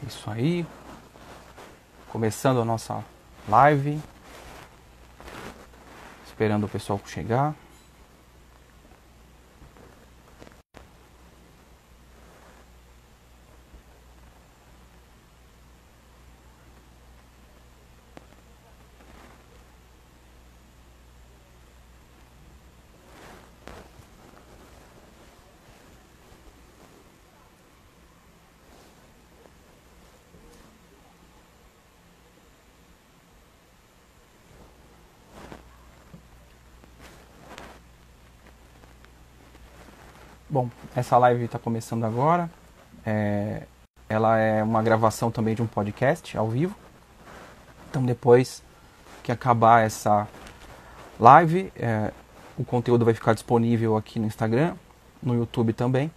Isso aí. Começando a nossa live. Esperando o pessoal chegar. Bom, essa live está começando agora. Ela é uma gravação também de um podcast ao vivo. Então depois que acabar essa live, o conteúdo vai ficar disponível aqui no Instagram, no YouTube também.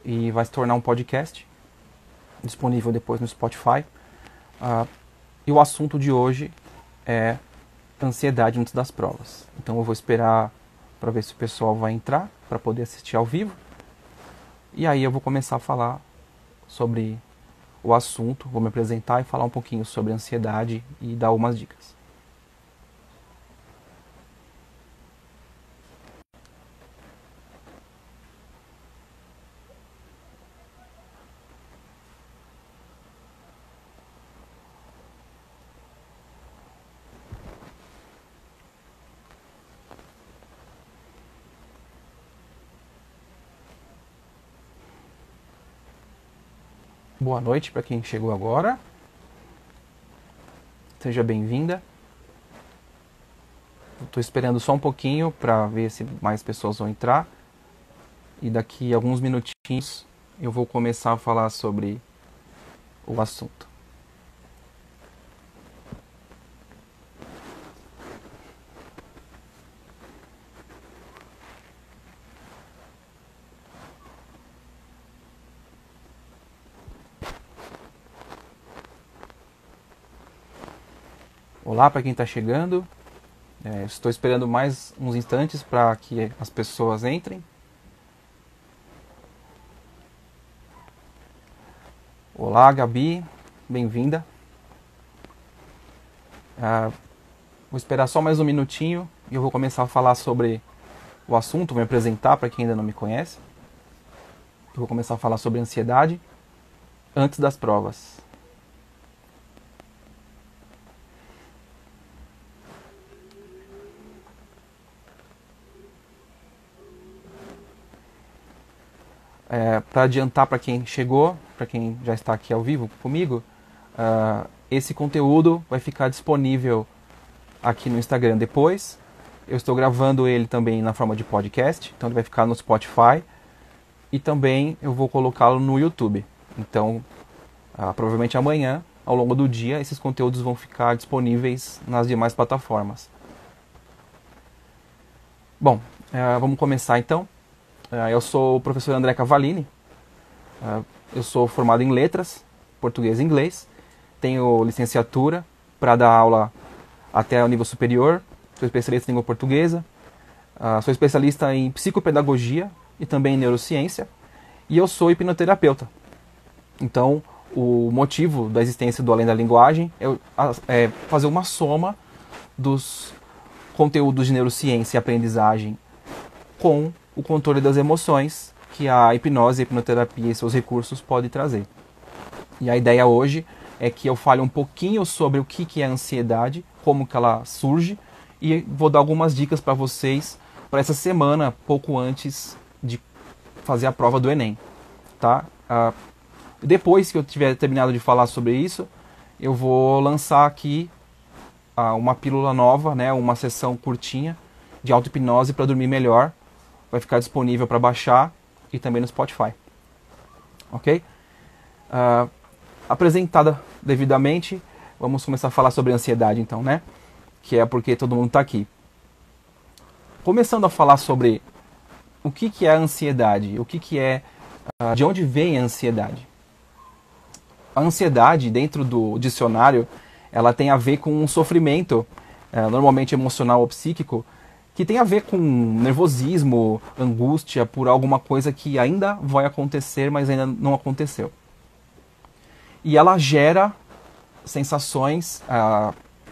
E vai se tornar um podcast, disponível depois no Spotify. E o assunto de hoje é ansiedade antes das provas. Então eu vou esperar para ver se o pessoal vai entrar para poder assistir ao vivo. E aí eu vou começar a falar sobre o assunto, vou me apresentar e falar um pouquinho sobre ansiedade e dar algumas dicas. Boa noite para quem chegou agora. Seja bem-vinda. Estou esperando só um pouquinho para ver se mais pessoas vão entrar. E daqui a alguns minutinhos eu vou começar a falar sobre o assunto. Olá para quem está chegando. Estou esperando mais uns instantes para que as pessoas entrem. Olá, Gabi. Bem-vinda. Vou esperar só mais um minutinho e eu vou começar a falar sobre o assunto. Vou me apresentar para quem ainda não me conhece. Eu vou começar a falar sobre ansiedade antes das provas. Para adiantar para quem chegou, para quem já está aqui ao vivo comigo, esse conteúdo vai ficar disponível aqui no Instagram depois. Eu estou gravando ele também na forma de podcast, então ele vai ficar no Spotify e também eu vou colocá-lo no YouTube. Então, provavelmente amanhã, ao longo do dia, esses conteúdos vão ficar disponíveis nas demais plataformas. Bom, vamos começar então. Eu sou o professor André Cavallini, eu sou formado em letras, português e inglês, tenho licenciatura para dar aula até o nível superior, sou especialista em língua portuguesa, sou especialista em psicopedagogia e também em neurociência, e eu sou hipnoterapeuta. Então, o motivo da existência do Além da Linguagem é fazer uma soma dos conteúdos de neurociência e aprendizagem com o controle das emoções que a hipnose, a hipnoterapia e seus recursos podem trazer. E a ideia hoje é que eu fale um pouquinho sobre o que é a ansiedade, como que ela surge, e vou dar algumas dicas para vocês para essa semana, pouco antes de fazer a prova do Enem. Tá? Depois que eu tiver terminado de falar sobre isso, eu vou lançar aqui uma pílula nova, né, uma sessão curtinha de auto-hipnose para dormir melhor. Vai ficar disponível para baixar e também no Spotify. Ok? Apresentada devidamente, vamos começar a falar sobre ansiedade então, né? Que é porque todo mundo está aqui. Começando a falar sobre o que é a ansiedade, de onde vem a ansiedade. A ansiedade, dentro do dicionário, ela tem a ver com um sofrimento, normalmente emocional ou psíquico, que tem a ver com nervosismo, angústia por alguma coisa que ainda vai acontecer, mas ainda não aconteceu. e ela gera sensações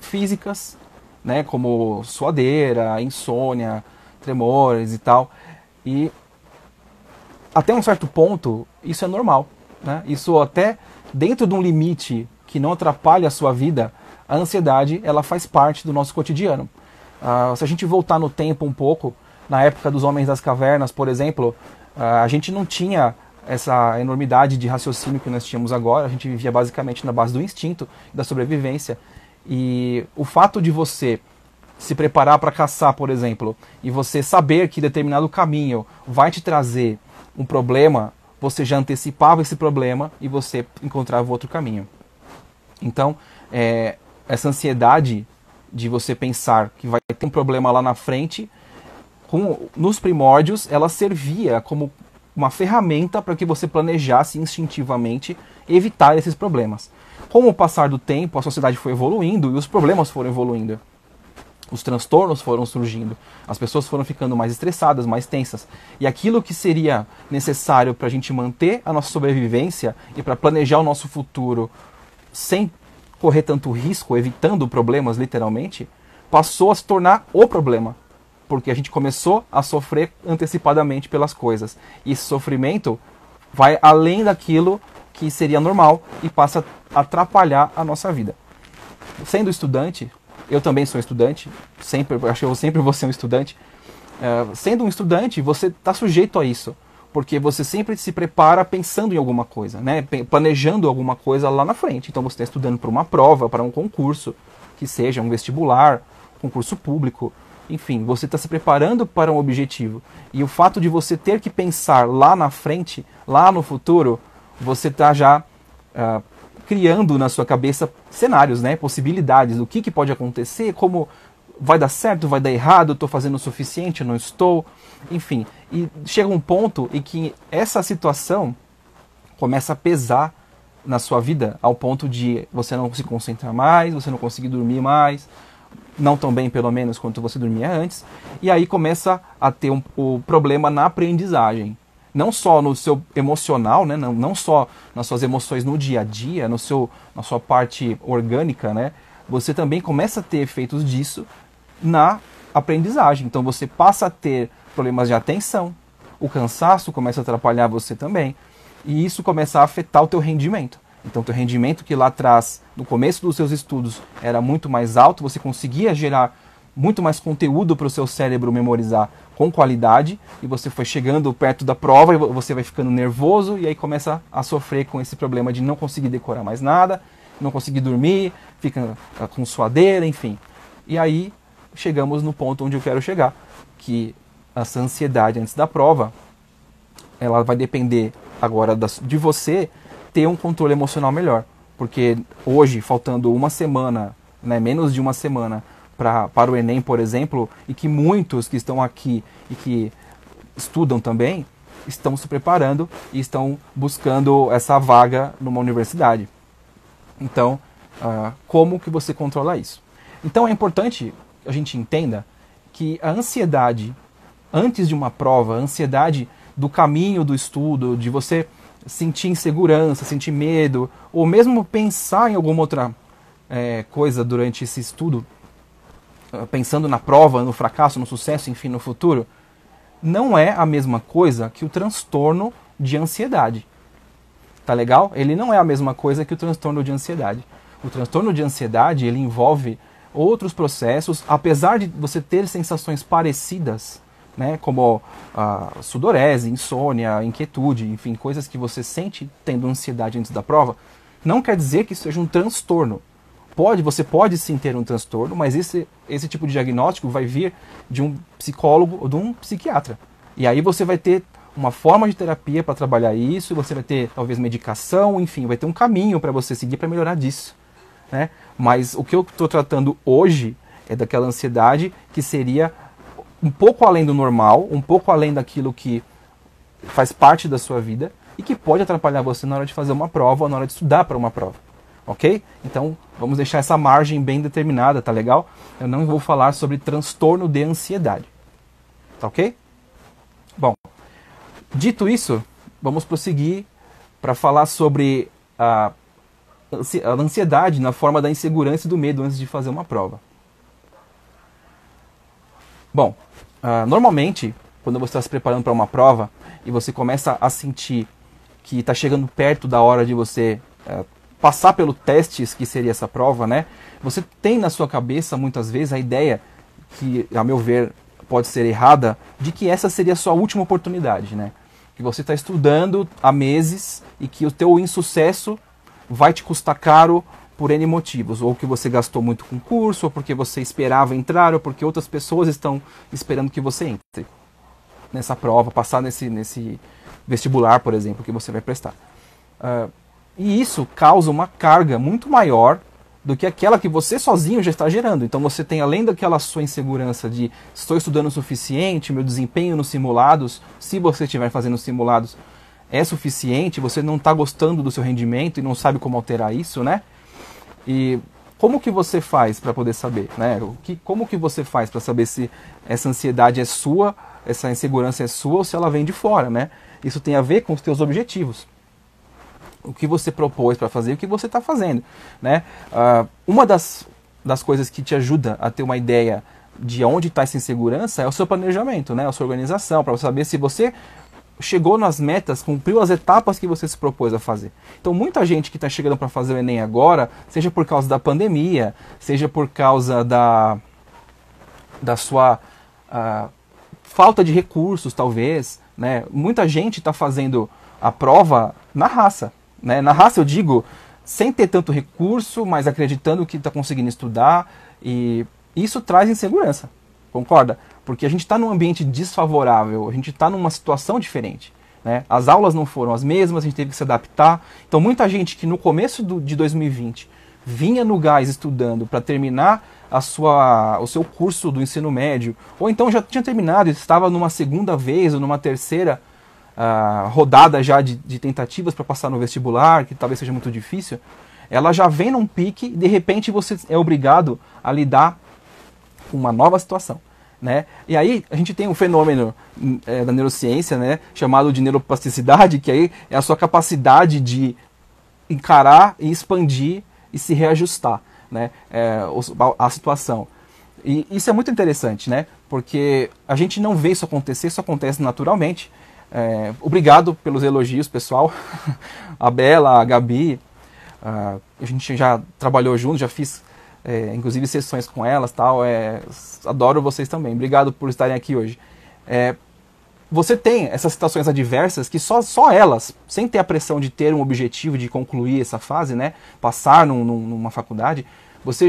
físicas, né, como suadeira, insônia, tremores e tal. E até um certo ponto, isso é normal, né? Isso até dentro de um limite que não atrapalha a sua vida, a ansiedade ela faz parte do nosso cotidiano. Se a gente voltar no tempo um pouco, na época dos Homens das Cavernas, por exemplo, a gente não tinha essa enormidade de raciocínio que nós tínhamos agora, a gente vivia basicamente na base do instinto, da sobrevivência. E o fato de você se preparar para caçar, por exemplo, e você saber que determinado caminho vai te trazer um problema, você já antecipava esse problema e você encontrava outro caminho. Então, essa ansiedade de você pensar que vai ter um problema lá na frente, nos primórdios, ela servia como uma ferramenta para que você planejasse instintivamente evitar esses problemas. Com o passar do tempo, a sociedade foi evoluindo e os problemas foram evoluindo. Os transtornos foram surgindo, as pessoas foram ficando mais estressadas, mais tensas. E aquilo que seria necessário para a gente manter a nossa sobrevivência e para planejar o nosso futuro sem correr tanto risco, evitando problemas literalmente, passou a se tornar o problema. Porque a gente começou a sofrer antecipadamente pelas coisas. E esse sofrimento vai além daquilo que seria normal e passa a atrapalhar a nossa vida. Sendo estudante, eu também sou estudante, acho que eu sempre vou ser um estudante. Sendo um estudante, você está sujeito a isso, porque você sempre se prepara pensando em alguma coisa, né? Planejando alguma coisa lá na frente. Então você está estudando para uma prova, para um concurso, que seja um vestibular, concurso público, enfim, você está se preparando para um objetivo. E o fato de você ter que pensar lá na frente, lá no futuro, você está já criando na sua cabeça cenários, né? Possibilidades do que pode acontecer, como vai dar certo, vai dar errado, estou fazendo o suficiente, não estou, enfim. E chega um ponto em que essa situação começa a pesar na sua vida, ao ponto de você não se concentrar mais, você não conseguir dormir mais, não tão bem pelo menos quanto você dormia antes, e aí começa a ter o problema na aprendizagem. Não só no seu emocional, né? Não só nas suas emoções no dia a dia, na sua parte orgânica, né? Você também começa a ter efeitos disso na aprendizagem. Então você passa a ter problemas de atenção, o cansaço começa a atrapalhar você também, e isso começa a afetar o teu rendimento. Então, o teu rendimento que lá atrás, no começo dos seus estudos, era muito mais alto, você conseguia gerar muito mais conteúdo para o seu cérebro memorizar com qualidade, e você foi chegando perto da prova e você vai ficando nervoso, e aí começa a sofrer com esse problema de não conseguir decorar mais nada, não conseguir dormir, fica com suadeira, enfim. E aí chegamos no ponto onde eu quero chegar, que essa ansiedade antes da prova, ela vai depender agora de você ter um controle emocional melhor. Porque hoje, faltando uma semana, né, menos de uma semana para o Enem, por exemplo, e que muitos que estão aqui e que estudam também, estão se preparando e estão buscando essa vaga numa universidade. Então, como que você controla isso? Então é importante que a gente entenda que a ansiedade antes de uma prova, a ansiedade do caminho do estudo, de você sentir insegurança, sentir medo, ou mesmo pensar em alguma outra coisa durante esse estudo, pensando na prova, no fracasso, no sucesso, enfim, no futuro, não é a mesma coisa que o transtorno de ansiedade. Tá legal? Ele não é a mesma coisa que o transtorno de ansiedade. O transtorno de ansiedade, ele envolve outros processos, apesar de você ter sensações parecidas, né, como sudorese, insônia, inquietude, enfim, coisas que você sente tendo ansiedade antes da prova, não quer dizer que isso seja um transtorno. Você pode sim ter um transtorno, mas esse tipo de diagnóstico vai vir de um psicólogo ou de um psiquiatra. E aí você vai ter uma forma de terapia para trabalhar isso, você vai ter talvez medicação, enfim, vai ter um caminho para você seguir para melhorar disso, né? Mas o que eu estou tratando hoje é daquela ansiedade que seria um pouco além do normal, um pouco além daquilo que faz parte da sua vida e que pode atrapalhar você na hora de fazer uma prova ou na hora de estudar para uma prova. Ok? Então, vamos deixar essa margem bem determinada, tá legal? Eu não vou falar sobre transtorno de ansiedade. Tá ok? Bom, dito isso, vamos prosseguir para falar sobre ansiedade na forma da insegurança e do medo antes de fazer uma prova. Bom, normalmente, quando você está se preparando para uma prova e você começa a sentir que está chegando perto da hora de você passar pelo testes que seria essa prova, né? Você tem na sua cabeça, muitas vezes, a ideia, que, a meu ver, pode ser errada, de que essa seria a sua última oportunidade, né? Que você está estudando há meses e que o teu insucesso vai te custar caro por N motivos, ou que você gastou muito com curso, ou porque você esperava entrar, ou porque outras pessoas estão esperando que você entre nessa prova, passar nesse vestibular, por exemplo, que você vai prestar. E isso causa uma carga muito maior do que aquela que você sozinho já está gerando. Então você tem, além daquela sua insegurança de estou estudando o suficiente, meu desempenho nos simulados, se você estiver fazendo simulados, é suficiente, você não está gostando do seu rendimento e não sabe como alterar isso, né? E como que você faz para poder saber, né? Como que você faz para saber se essa ansiedade é sua, essa insegurança é sua ou se ela vem de fora, né? Isso tem a ver com os teus objetivos. O que você propôs para fazer e o que você está fazendo, né? Uma das coisas que te ajuda a ter uma ideia de onde está essa insegurança é o seu planejamento, né? A sua organização, para saber se você chegou nas metas, cumpriu as etapas que você se propôs a fazer. Então muita gente que está chegando para fazer o Enem agora, seja por causa da pandemia, seja por causa da sua falta de recursos, talvez, né? Muita gente está fazendo a prova na raça. Né? Na raça eu digo, sem ter tanto recurso, mas acreditando que está conseguindo estudar, e isso traz insegurança, concorda? Porque a gente está num ambiente desfavorável, a gente está numa situação diferente. Né? As aulas não foram as mesmas, a gente teve que se adaptar. Então muita gente que no começo de 2020 vinha no gás estudando para terminar o seu curso do ensino médio, ou então já tinha terminado e estava numa segunda vez ou numa terceira rodada já de tentativas para passar no vestibular, que talvez seja muito difícil, ela já vem num pique e de repente você é obrigado a lidar com uma nova situação. Né? E aí a gente tem um fenômeno da neurociência, né, chamado de neuroplasticidade, que aí é a sua capacidade de encarar e expandir e se reajustar, né, a situação. E isso é muito interessante, né, porque a gente não vê isso acontecer, isso acontece naturalmente. Obrigado pelos elogios, pessoal. A Bela, a Gabi, a gente já trabalhou junto, já fiz inclusive sessões com elas, tal. Adoro vocês também. Obrigado por estarem aqui hoje. Você tem essas situações adversas que só elas, sem ter a pressão de ter um objetivo de concluir essa fase, né, passar numa faculdade,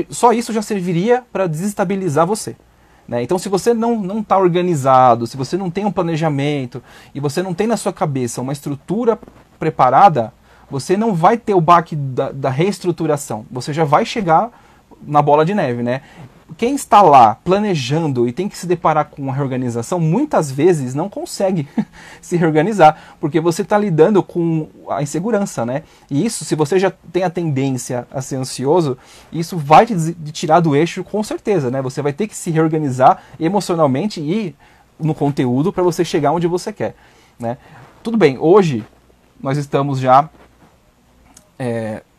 só isso já serviria para desestabilizar você. Né? Então, se você não está organizado, se você não tem um planejamento e você não tem na sua cabeça uma estrutura preparada, você não vai ter o baque da reestruturação. Você já vai chegar na bola de neve, né? Quem está lá planejando e tem que se deparar com uma reorganização, muitas vezes não consegue se reorganizar, porque você está lidando com a insegurança, né? E isso, se você já tem a tendência a ser ansioso, isso vai te tirar do eixo com certeza, né? Você vai ter que se reorganizar emocionalmente e no conteúdo para você chegar onde você quer, né? Tudo bem, hoje nós estamos já...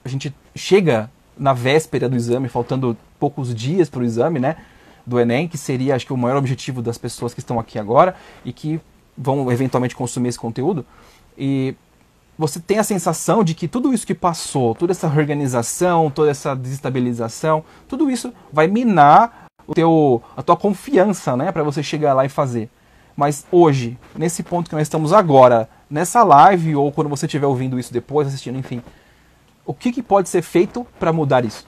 a gente chega na véspera do exame, faltando poucos dias para o exame, né, do Enem, que seria, acho que, o maior objetivo das pessoas que estão aqui agora e que vão eventualmente consumir esse conteúdo. E você tem a sensação de que tudo isso que passou, toda essa reorganização, toda essa desestabilização, tudo isso vai minar a tua confiança, né, para você chegar lá e fazer. Mas hoje, nesse ponto que nós estamos agora, nessa live, ou quando você estiver ouvindo isso depois, assistindo, enfim, o que pode ser feito para mudar isso?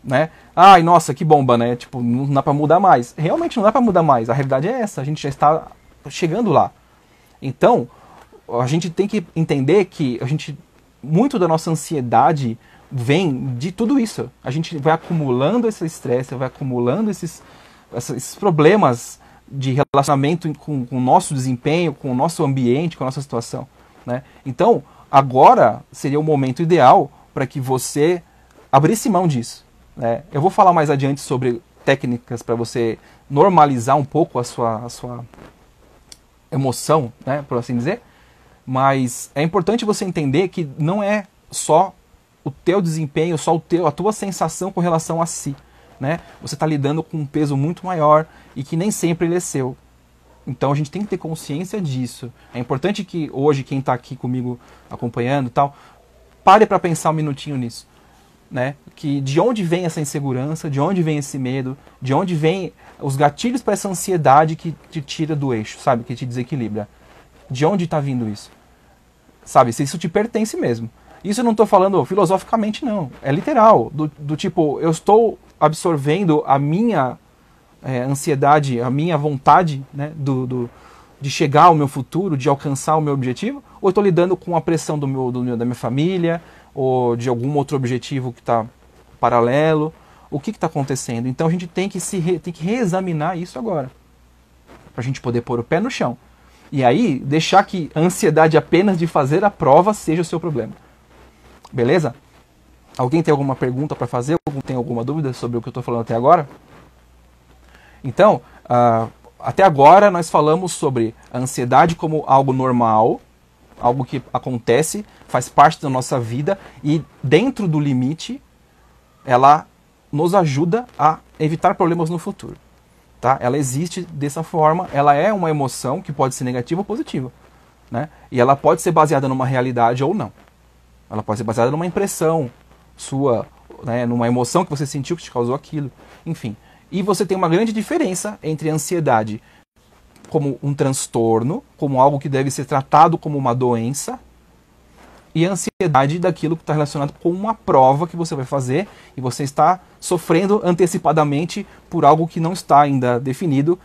Né? Ai, nossa, que bomba, né? Tipo, não dá para mudar mais. Realmente não dá para mudar mais. A realidade é essa. A gente já está chegando lá. Então, a gente tem que entender que muito da nossa ansiedade vem de tudo isso. A gente vai acumulando esse estresse, vai acumulando esses problemas de relacionamento com o nosso desempenho, com o nosso ambiente, com a nossa situação. Né? Então, agora seria o momento ideal para que você abrisse mão disso. Né? Eu vou falar mais adiante sobre técnicas para você normalizar um pouco a sua emoção, né, por assim dizer, mas é importante você entender que não é só o teu desempenho, só a tua sensação com relação a si, né? Você está lidando com um peso muito maior e que nem sempre ele é seu. Então a gente tem que ter consciência disso. É importante que hoje quem está aqui comigo acompanhando e tal, pare para pensar um minutinho nisso, né? Que de onde vem essa insegurança, de onde vem esse medo, de onde vem os gatilhos para essa ansiedade que te tira do eixo, sabe? Que te desequilibra. De onde está vindo isso? Sabe? Se isso te pertence mesmo. Isso eu não estou falando filosoficamente, não. É literal. Do tipo, eu estou absorvendo a minha ansiedade, a minha vontade, né, de chegar ao meu futuro, de alcançar o meu objetivo, ou eu estou lidando com a pressão da minha família, ou de algum outro objetivo que está paralelo? O que está acontecendo? Então a gente tem que reexaminar isso agora, para a gente poder pôr o pé no chão. E aí, deixar que a ansiedade apenas de fazer a prova seja o seu problema. Beleza? Alguém tem alguma pergunta para fazer? Tem alguma dúvida sobre o que eu estou falando até agora? Então, até agora nós falamos sobre a ansiedade como algo normal, algo que acontece, faz parte da nossa vida e dentro do limite, ela nos ajuda a evitar problemas no futuro. Tá? Ela existe dessa forma, ela é uma emoção que pode ser negativa ou positiva, né? E ela pode ser baseada numa realidade ou não. Ela pode ser baseada numa impressão sua, né? Numa emoção que você sentiu que te causou aquilo, enfim. E você tem uma grande diferença entre a ansiedade como um transtorno, como algo que deve ser tratado como uma doença, e a ansiedade daquilo que está relacionado com uma prova que você vai fazer e você está sofrendo antecipadamente por algo que não está ainda definido,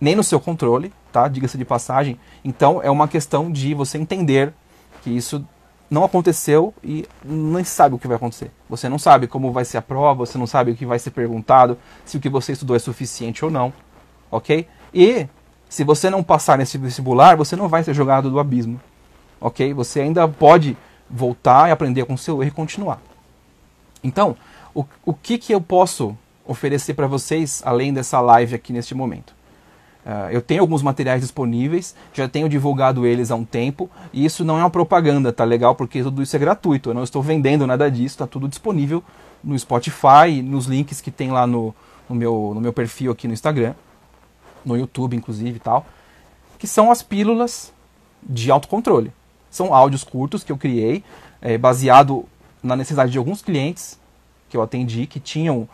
nem no seu controle, tá? Diga-se de passagem. Então é uma questão de você entender que isso não aconteceu e não sabe o que vai acontecer. Você não sabe como vai ser a prova, você não sabe o que vai ser perguntado, se o que você estudou é suficiente ou não, ok? E se você não passar nesse vestibular, você não vai ser jogado do abismo. Ok? Você ainda pode voltar e aprender com o seu erro e continuar. Então, o que eu posso oferecer para vocês, além dessa live aqui neste momento? Eu tenho alguns materiais disponíveis, já tenho divulgado eles há um tempo, e isso não é uma propaganda, tá legal? Porque tudo isso é gratuito, eu não estou vendendo nada disso, está tudo disponível no Spotify, nos links que tem lá no meu perfil aqui no Instagram, no YouTube inclusive e tal, que são as pílulas de autocontrole. São áudios curtos que eu criei, baseado na necessidade de alguns clientes que eu atendi, que tinham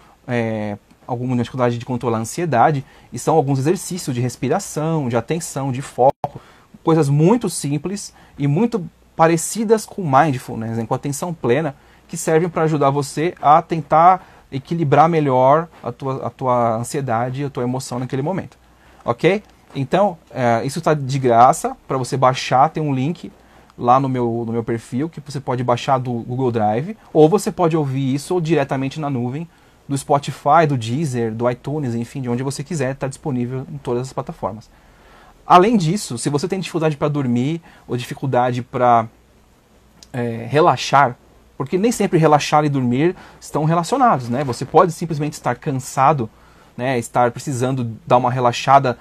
alguma dificuldade de controlar a ansiedade, e são alguns exercícios de respiração, de atenção, de foco, coisas muito simples e muito parecidas com mindfulness, com atenção plena, que servem para ajudar você a tentar equilibrar melhor a tua ansiedade e a tua emoção naquele momento. Ok? Então, isso está de graça para você baixar, tem um link lá no meu perfil, que você pode baixar do Google Drive, ou você pode ouvir isso diretamente na nuvem, do Spotify, do Deezer, do iTunes, enfim, de onde você quiser, está disponível em todas as plataformas. Além disso, se você tem dificuldade para dormir, ou dificuldade para relaxar, porque nem sempre relaxar e dormir estão relacionados, né? Você pode simplesmente estar cansado, né? Estar precisando dar uma relaxada,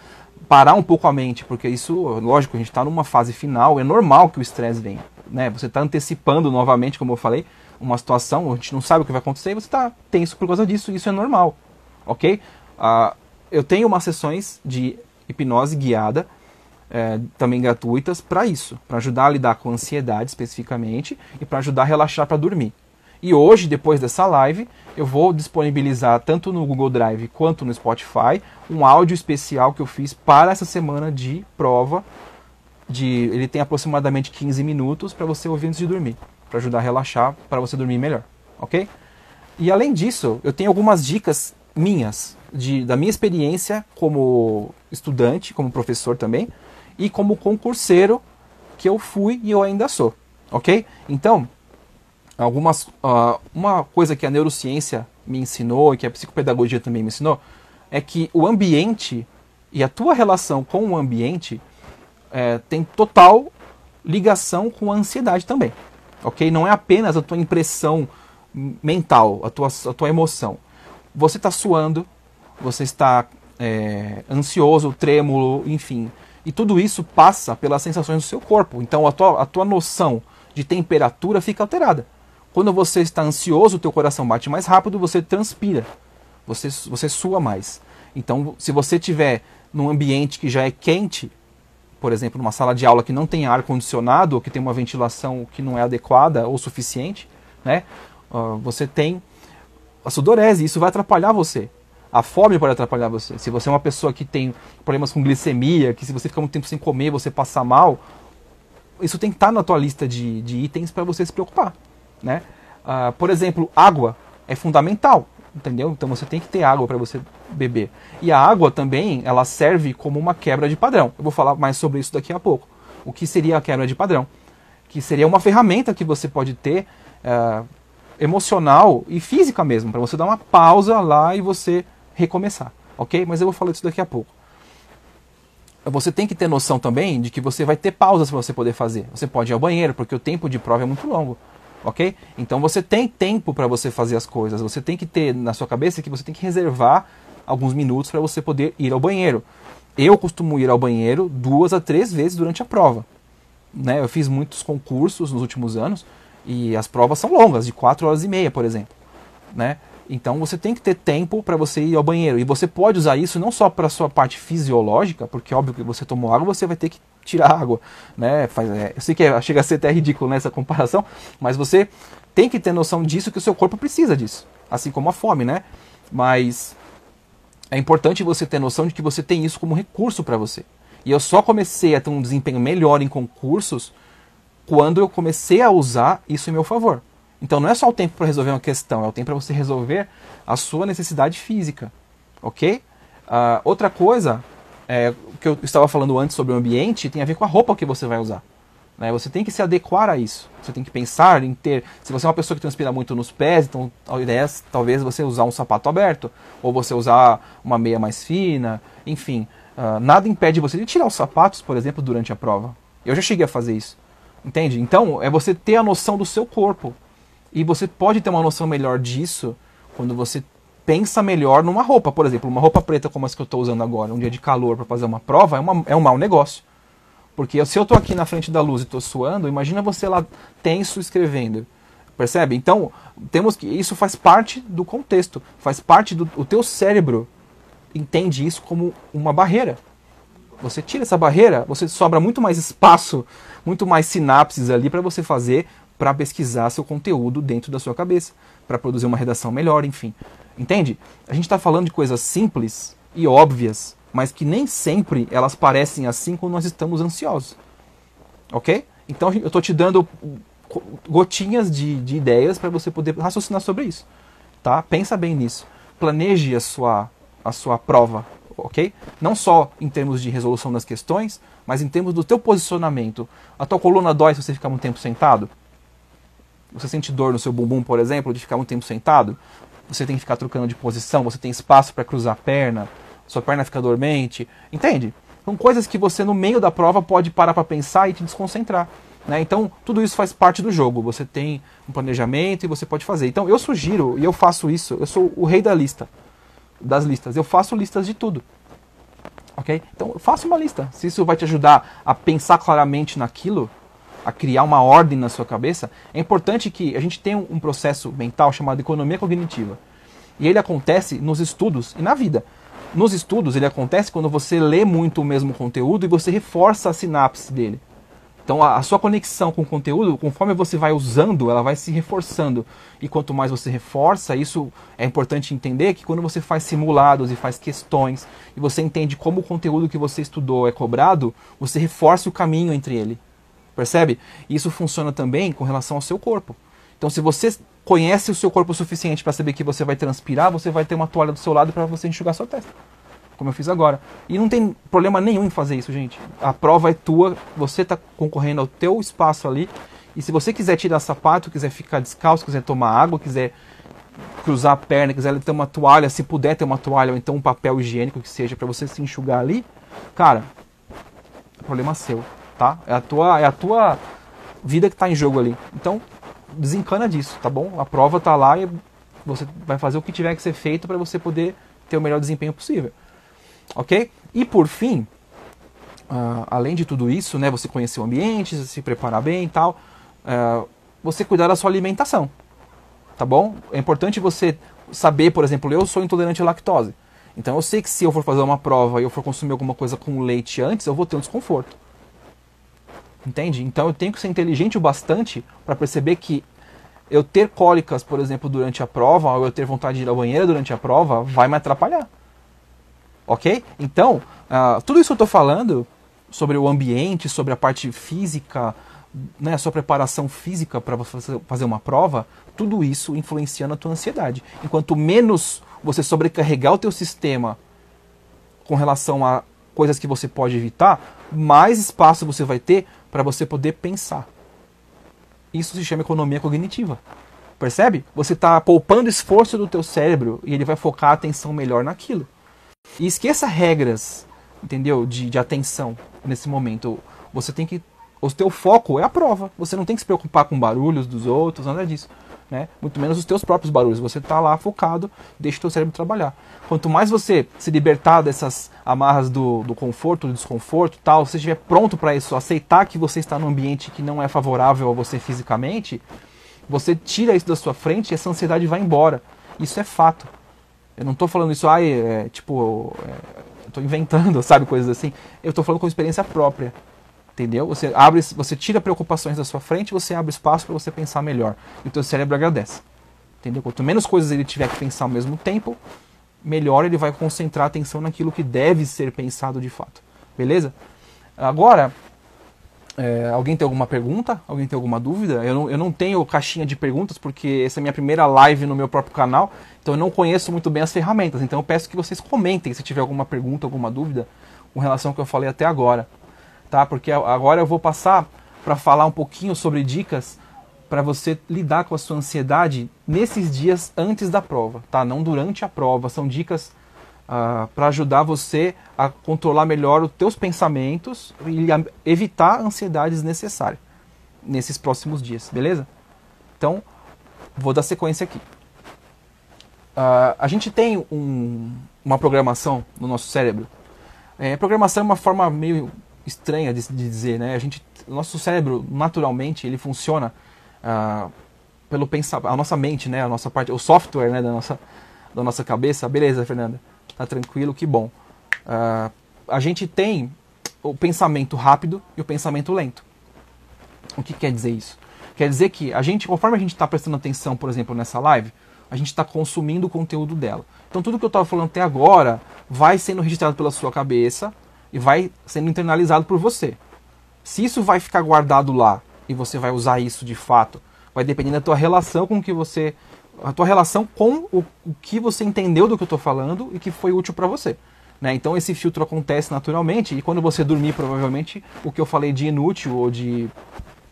parar um pouco a mente, porque isso, lógico, a gente está numa fase final, é normal que o estresse venha, né? Você está antecipando novamente, como eu falei, uma situação, a gente não sabe o que vai acontecer e você está tenso por causa disso, e isso é normal, ok? Eu tenho umas sessões de hipnose guiada, também gratuitas, para isso, para ajudar a lidar com ansiedade especificamente e para ajudar a relaxar para dormir. E hoje, depois dessa live, eu vou disponibilizar tanto no Google Drive quanto no Spotify um áudio especial que eu fiz para essa semana de prova. Ele tem aproximadamente 15 minutos para você ouvir antes de dormir, para ajudar a relaxar, para você dormir melhor, ok? E além disso, eu tenho algumas dicas minhas, da minha experiência como estudante, como professor também, e como concurseiro que eu fui e eu ainda sou, ok? Então, uma coisa que a neurociência me ensinou e que a psicopedagogia também me ensinou é que o ambiente e a tua relação com o ambiente tem total ligação com a ansiedade também, ok? Não é apenas a tua impressão mental, a tua emoção. Você está suando, você está ansioso, trêmulo, enfim, e tudo isso passa pelas sensações do seu corpo. Então a tua noção de temperatura fica alterada. Quando você está ansioso, o teu coração bate mais rápido, você transpira, você sua mais. Então, se você estiver num ambiente que já é quente, por exemplo, numa sala de aula que não tem ar-condicionado, ou que tem uma ventilação que não é adequada ou suficiente, né, você tem a sudorese, isso vai atrapalhar você. A fome pode atrapalhar você. Se você é uma pessoa que tem problemas com glicemia, que se você ficar muito tempo sem comer, você passa mal, isso tem que estar na tua lista de itens para você se preocupar, né? Por exemplo, água é fundamental, entendeu? Então você tem que ter água para você beber. E a água também, ela serve como uma quebra de padrão. Eu vou falar mais sobre isso daqui a pouco. O que seria a quebra de padrão? Que seria uma ferramenta que você pode ter emocional e física mesmo, para você dar uma pausa lá e você recomeçar, ok? Mas eu vou falar disso daqui a pouco. Você tem que ter noção também de que você vai ter pausas para você poder fazer. Você pode ir ao banheiro, porque o tempo de prova é muito longo, ok? Então você tem tempo para você fazer as coisas. Você tem que ter na sua cabeça que você tem que reservar alguns minutos para você poder ir ao banheiro. Eu costumo ir ao banheiro 2 a 3 vezes durante a prova, né? Eu fiz muitos concursos nos últimos anos e as provas são longas, de 4 horas e meia, por exemplo, né? Então você tem que ter tempo para você ir ao banheiro. E você pode usar isso não só para a sua parte fisiológica, porque óbvio que você tomou água, você vai ter que tirar água, né? Eu sei que chega a ser até ridículo nessa comparação, mas você tem que ter noção disso, que o seu corpo precisa disso. Assim como a fome, né? Mas é importante você ter noção de que você tem isso como recurso para você. E eu só comecei a ter um desempenho melhor em concursos quando eu comecei a usar isso em meu favor. Então não é só o tempo para resolver uma questão, é o tempo para você resolver a sua necessidade física, ok? Outra coisa, que eu estava falando antes sobre o ambiente, tem a ver com a roupa que você vai usar, né? Você tem que se adequar a isso, você tem que pensar em ter... Se você é uma pessoa que transpira muito nos pés, então a ideia é talvez você usar um sapato aberto, ou você usar uma meia mais fina, enfim. Nada impede você de tirar os sapatos, por exemplo, durante a prova. Eu já cheguei a fazer isso, entende? Então é você ter a noção do seu corpo. E você pode ter uma noção melhor disso quando você pensa melhor numa roupa. Por exemplo, uma roupa preta como essa que eu estou usando agora, um dia de calor para fazer uma prova, é um mau negócio. Porque se eu estou aqui na frente da luz e estou suando, imagina você lá tenso escrevendo. Percebe? Então, isso faz parte do contexto, faz parte o teu cérebro entende isso como uma barreira. Você tira essa barreira, você sobra muito mais espaço, muito mais sinapses ali para você fazer, para pesquisar seu conteúdo dentro da sua cabeça, para produzir uma redação melhor, enfim. Entende? A gente está falando de coisas simples e óbvias, mas que nem sempre elas parecem assim quando nós estamos ansiosos. Ok? Então eu estou te dando gotinhas de ideias para você poder raciocinar sobre isso. Tá? Pensa bem nisso. Planeje a sua prova, ok? Não só em termos de resolução das questões, mas em termos do teu posicionamento. A tua coluna dói se você ficar muito tempo sentado? Você sente dor no seu bumbum, por exemplo, de ficar muito tempo sentado? Você tem que ficar trocando de posição, você tem espaço para cruzar a perna, sua perna fica dormente, entende? São coisas que você no meio da prova pode parar para pensar e te desconcentrar, né? Então tudo isso faz parte do jogo, você tem um planejamento e você pode fazer. Então eu sugiro, e eu faço isso, eu sou o rei das listas, eu faço listas de tudo. Ok? Então faça uma lista, se isso vai te ajudar a pensar claramente naquilo, a criar uma ordem na sua cabeça. É importante que a gente tenha um processo mental chamado economia cognitiva. E ele acontece nos estudos e na vida. Nos estudos ele acontece quando você lê muito o mesmo conteúdo e você reforça a sinapse dele. Então a sua conexão com o conteúdo, conforme você vai usando, ela vai se reforçando. E quanto mais você reforça, isso é importante entender que quando você faz simulados e faz questões, e você entende como o conteúdo que você estudou é cobrado, você reforça o caminho entre ele. Percebe? Isso funciona também com relação ao seu corpo. Então, se você conhece o seu corpo o suficiente para saber que você vai transpirar, você vai ter uma toalha do seu lado para você enxugar sua testa. Como eu fiz agora. E não tem problema nenhum em fazer isso, gente. A prova é tua, você está concorrendo ao teu espaço ali. E se você quiser tirar sapato, quiser ficar descalço, quiser tomar água, quiser cruzar a perna, quiser ter uma toalha, se puder ter uma toalha ou então um papel higiênico que seja para você se enxugar ali, cara, é problema seu. Tá? É a tua vida que está em jogo ali. Então, desencana disso, tá bom? A prova está lá e você vai fazer o que tiver que ser feito para você poder ter o melhor desempenho possível. Ok? E por fim, além de tudo isso, né, você conhecer o ambiente, se preparar bem e tal, você cuidar da sua alimentação. tá bom? É importante você saber, por exemplo, eu sou intolerante à lactose. Então eu sei que se eu for fazer uma prova e eu for consumir alguma coisa com leite antes, eu vou ter um desconforto. Entende? Então eu tenho que ser inteligente o bastante para perceber que eu ter cólicas, por exemplo, durante a prova, ou eu ter vontade de ir à banheira durante a prova, vai me atrapalhar. Ok? Então, tudo isso que eu estou falando sobre o ambiente, sobre a parte física, né, a sua preparação física para você fazer uma prova, tudo isso influencia na tua ansiedade. Enquanto menos você sobrecarregar o teu sistema com relação a coisas que você pode evitar, mais espaço você vai ter para você poder pensar. Isso se chama economia cognitiva. Percebe? Você está poupando esforço do teu cérebro e ele vai focar a atenção melhor naquilo. E esqueça regras, entendeu? De atenção nesse momento. Você tem que... O teu foco é a prova. Você não tem que se preocupar com barulhos dos outros, nada disso. Né? Muito menos os teus próprios barulhos. Você está lá focado, deixa o teu cérebro trabalhar. Quanto mais você se libertar dessas amarras do conforto, do desconforto, tal, você estiver pronto para isso, aceitar que você está num ambiente que não é favorável a você fisicamente, você tira isso da sua frente e essa ansiedade vai embora. Isso é fato. Eu não estou falando isso, eu estou inventando, sabe, coisas assim. Eu estou falando com experiência própria. Entendeu? Você tira preocupações da sua frente, você abre espaço para você pensar melhor. E o teu cérebro agradece. Entendeu? Quanto menos coisas ele tiver que pensar ao mesmo tempo, melhor ele vai concentrar a atenção naquilo que deve ser pensado de fato. Beleza? Agora, alguém tem alguma pergunta? Alguém tem alguma dúvida? Eu não tenho caixinha de perguntas, porque essa é a minha primeira live no meu próprio canal, então eu não conheço muito bem as ferramentas. Então eu peço que vocês comentem se tiver alguma pergunta, alguma dúvida com relação ao que eu falei até agora. Tá? Porque agora eu vou passar para falar um pouquinho sobre dicas para você lidar com a sua ansiedade nesses dias antes da prova, tá? Não durante a prova. São dicas para ajudar você a controlar melhor os teus pensamentos e evitar a ansiedade desnecessária nesses próximos dias, beleza? Então, vou dar sequência aqui. A gente tem uma programação no nosso cérebro. Programação é uma forma meio estranha de dizer, né? O nosso cérebro, naturalmente, ele funciona pelo pensamento, a nossa mente, né? A nossa parte, o software, né? da nossa cabeça. Beleza, Fernanda? Tá tranquilo, que bom. A gente tem o pensamento rápido e o pensamento lento. O que quer dizer isso? Quer dizer que conforme a gente está prestando atenção, por exemplo, nessa live, a gente está consumindo o conteúdo dela. Então tudo que eu estava falando até agora vai sendo registrado pela sua cabeça e vai sendo internalizado por você. Se isso vai ficar guardado lá e você vai usar isso de fato, vai depender da tua relação com a tua relação com o que você entendeu do que eu estou falando e que foi útil para você. Né? Então esse filtro acontece naturalmente e quando você dormir, provavelmente, o que eu falei de inútil ou de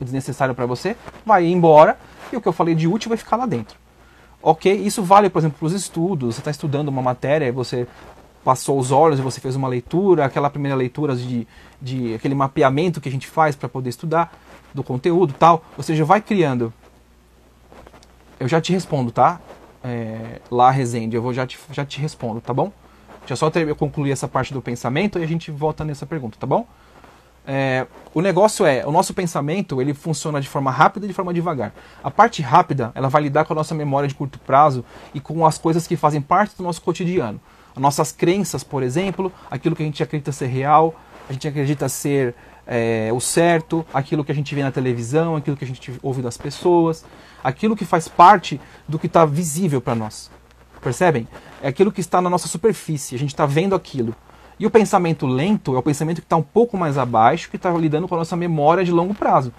desnecessário para você vai ir embora e o que eu falei de útil vai ficar lá dentro. Ok? Isso vale, por exemplo, para os estudos. Você está estudando uma matéria e você passou os olhos e você fez uma leitura, aquela primeira leitura de aquele mapeamento que a gente faz para poder estudar do conteúdo e tal, você já vai criando. Eu já te respondo, tá? Lá, Rezende, já te respondo, tá bom? Deixa só eu concluir essa parte do pensamento e a gente volta nessa pergunta, tá bom? O negócio o nosso pensamento, ele funciona de forma rápida e de forma devagar. A parte rápida, ela vai lidar com a nossa memória de curto prazo e com as coisas que fazem parte do nosso cotidiano. As nossas crenças, por exemplo, aquilo que a gente acredita ser real, a gente acredita ser o certo, aquilo que a gente vê na televisão, aquilo que a gente ouve das pessoas, aquilo que faz parte do que está visível para nós. Percebem? É aquilo que está na nossa superfície, a gente está vendo aquilo. E o pensamento lento é o pensamento que está um pouco mais abaixo, que está lidando com a nossa memória de longo prazo.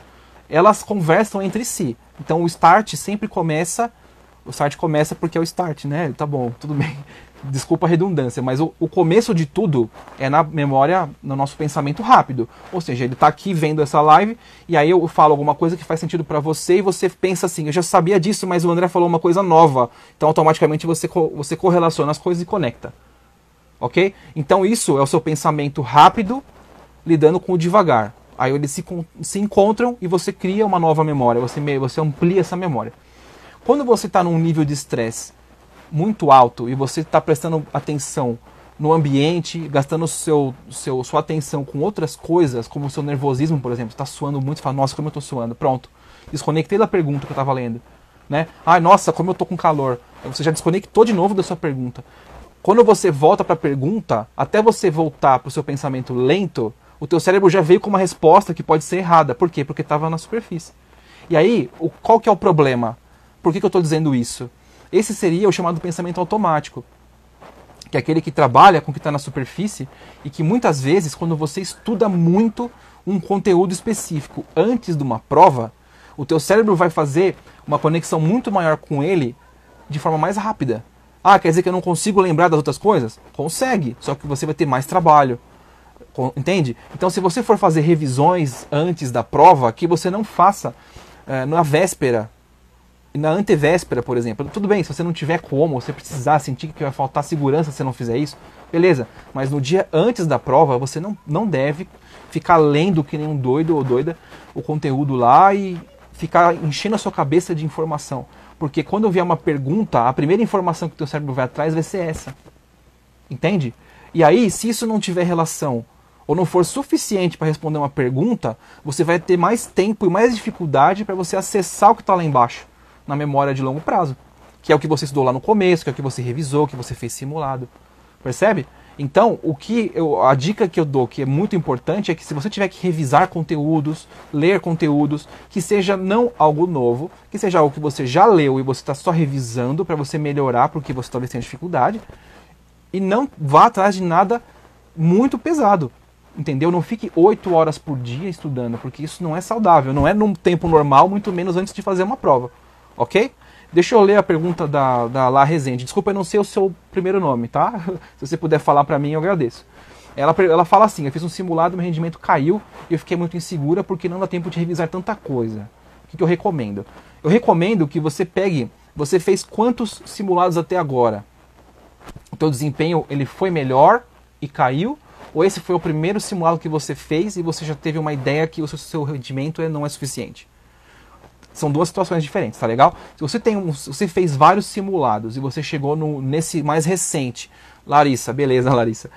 Elas conversam entre si. Então o start sempre começa... O start começa porque é o start, né? Tá bom, tudo bem. Desculpa a redundância, mas o começo de tudo é na memória, no nosso pensamento rápido. Ou seja, ele está aqui vendo essa live e aí eu falo alguma coisa que faz sentido para você e você pensa assim, eu já sabia disso, mas o André falou uma coisa nova. Então automaticamente você correlaciona as coisas e conecta. Ok? Então isso é o seu pensamento rápido lidando com o devagar. Aí eles se encontram e você cria uma nova memória, você amplia essa memória. Quando você está num nível de estresse muito alto e você está prestando atenção no ambiente, gastando sua atenção com outras coisas, como o seu nervosismo, por exemplo, está suando muito, você fala, nossa, como eu estou suando, pronto. Desconectei da pergunta que eu estava lendo. né? Ai, nossa, como eu tô com calor. Aí você já desconectou de novo da sua pergunta. Quando você volta para a pergunta, até você voltar para o seu pensamento lento, o teu cérebro já veio com uma resposta que pode ser errada. Por quê? Porque estava na superfície. E aí, qual que é o problema? Por que eu estou dizendo isso? Esse seria o chamado pensamento automático, que é aquele que trabalha com o que está na superfície e que muitas vezes, quando você estuda muito um conteúdo específico antes de uma prova, o teu cérebro vai fazer uma conexão muito maior com ele de forma mais rápida. Ah, quer dizer que eu não consigo lembrar das outras coisas? Consegue, só que você vai ter mais trabalho. Entende? Então, se você for fazer revisões antes da prova, que você não faça na véspera, na antevéspera, por exemplo. Tudo bem, se você não tiver como, você precisar sentir que vai faltar segurança se você não fizer isso, beleza. Mas no dia antes da prova, você não deve ficar lendo que nem um doido ou doida o conteúdo lá e ficar enchendo a sua cabeça de informação. Porque quando vier uma pergunta, a primeira informação que o teu cérebro vai atrás vai ser essa. Entende? E aí, se isso não tiver relação ou não for suficiente para responder uma pergunta, você vai ter mais tempo e mais dificuldade para você acessar o que está lá embaixo, na memória de longo prazo. Que é o que você estudou lá no começo, que é o que você revisou, que você fez simulado. Percebe? Então, a dica que eu dou, que é muito importante, é que se você tiver que revisar conteúdos, ler conteúdos, que seja não algo novo, que seja algo que você já leu e você está só revisando para você melhorar, porque você talvez tenha dificuldade, e não vá atrás de nada muito pesado, entendeu? Não fique 8 horas por dia estudando, porque isso não é saudável, não é num tempo normal, muito menos antes de fazer uma prova, ok? Deixa eu ler a pergunta da Lá Rezende. Desculpa, eu não sei o seu primeiro nome, tá? Se você puder falar pra mim, eu agradeço. Ela fala assim: eu fiz um simulado, meu rendimento caiu e eu fiquei muito insegura porque não dá tempo de revisar tanta coisa. O que eu recomendo? Eu recomendo que você pegue... Você fez quantos simulados até agora? O teu desempenho ele foi melhor e caiu? Ou esse foi o primeiro simulado que você fez e você já teve uma ideia que o seu rendimento não é suficiente? São duas situações diferentes, tá legal? Se você fez vários simulados e você chegou nesse mais recente, Larissa, beleza, Larissa.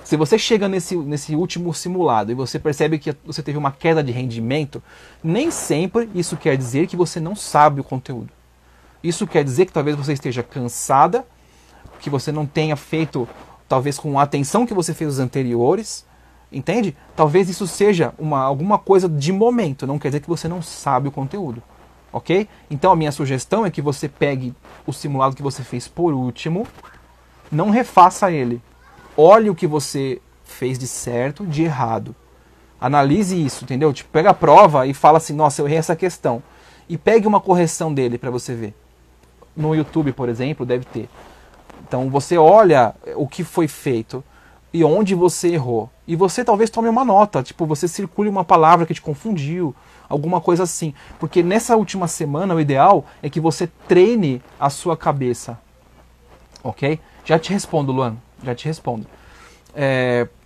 Se você chega nesse último simulado e você percebe que você teve uma queda de rendimento, nem sempre isso quer dizer que você não sabe o conteúdo. Isso quer dizer que talvez você esteja cansada, que você não tenha feito, talvez com a atenção que você fez os anteriores, entende? Talvez isso seja alguma coisa de momento, não quer dizer que você não sabe o conteúdo. Ok? Então a minha sugestão é que você pegue o simulado que você fez por último, não refaça ele. Olhe o que você fez de certo, de errado. Analise isso, entendeu? Tipo, pega a prova e fala assim, nossa, eu errei essa questão. E pegue uma correção dele para você ver. No YouTube, por exemplo, deve ter. Então você olha o que foi feito e onde você errou. E você talvez tome uma nota, tipo, você circule uma palavra que te confundiu, alguma coisa assim. Porque nessa última semana o ideal é que você treine a sua cabeça. Ok? Já te respondo, Luan. Já te respondo.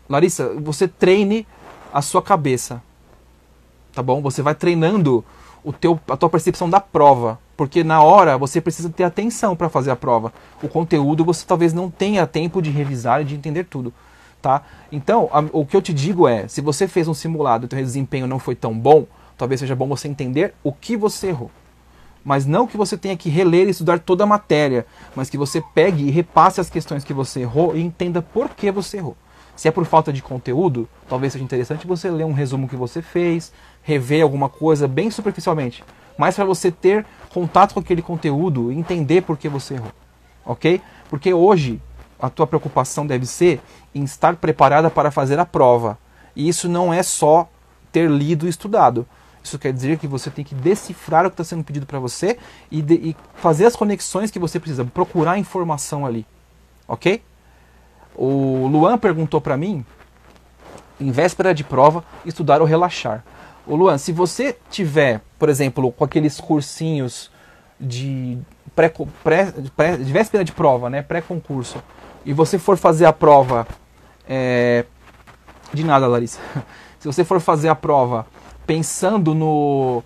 Larissa, você treine a sua cabeça. Tá bom? Você vai treinando a tua percepção da prova. Porque na hora você precisa ter atenção para fazer a prova. O conteúdo você talvez não tenha tempo de revisar e de entender tudo. Tá? Então, o que eu te digo é, se você fez um simulado e o teu desempenho não foi tão bom, talvez seja bom você entender o que você errou. Mas não que você tenha que reler e estudar toda a matéria, mas que você pegue e repasse as questões que você errou e entenda por que você errou. Se é por falta de conteúdo, talvez seja interessante você ler um resumo que você fez, rever alguma coisa bem superficialmente, mas para você ter contato com aquele conteúdo e entender por que você errou. Ok? Porque hoje a tua preocupação deve ser em estar preparada para fazer a prova. E isso não é só ter lido e estudado. Isso quer dizer que você tem que decifrar o que está sendo pedido para você e fazer as conexões que você precisa, procurar informação ali. Ok? O Luan perguntou para mim, em véspera de prova, estudar ou relaxar. O Luan, se você tiver, por exemplo, com aqueles cursinhos de véspera de prova, né, pré-concurso, e você for fazer a prova... De nada, Larissa. Se você for fazer a prova pensando no...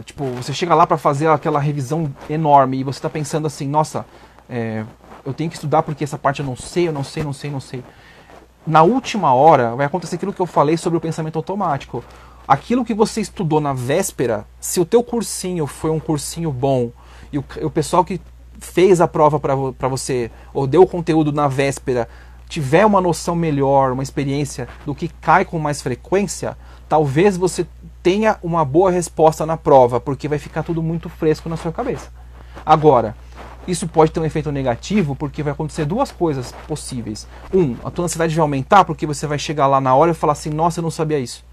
tipo, você chega lá para fazer aquela revisão enorme e você está pensando assim, nossa, eu tenho que estudar porque essa parte eu não sei. Na última hora vai acontecer aquilo que eu falei sobre o pensamento automático. Aquilo que você estudou na véspera, se o teu cursinho foi um cursinho bom e o pessoal que fez a prova para você, ou deu o conteúdo na véspera, tiver uma noção melhor, uma experiência do que cai com mais frequência, talvez você tenha uma boa resposta na prova, porque vai ficar tudo muito fresco na sua cabeça. Agora, isso pode ter um efeito negativo, porque vai acontecer duas coisas possíveis. A tua ansiedade vai aumentar, porque você vai chegar lá na hora e falar assim, nossa, eu não sabia isso.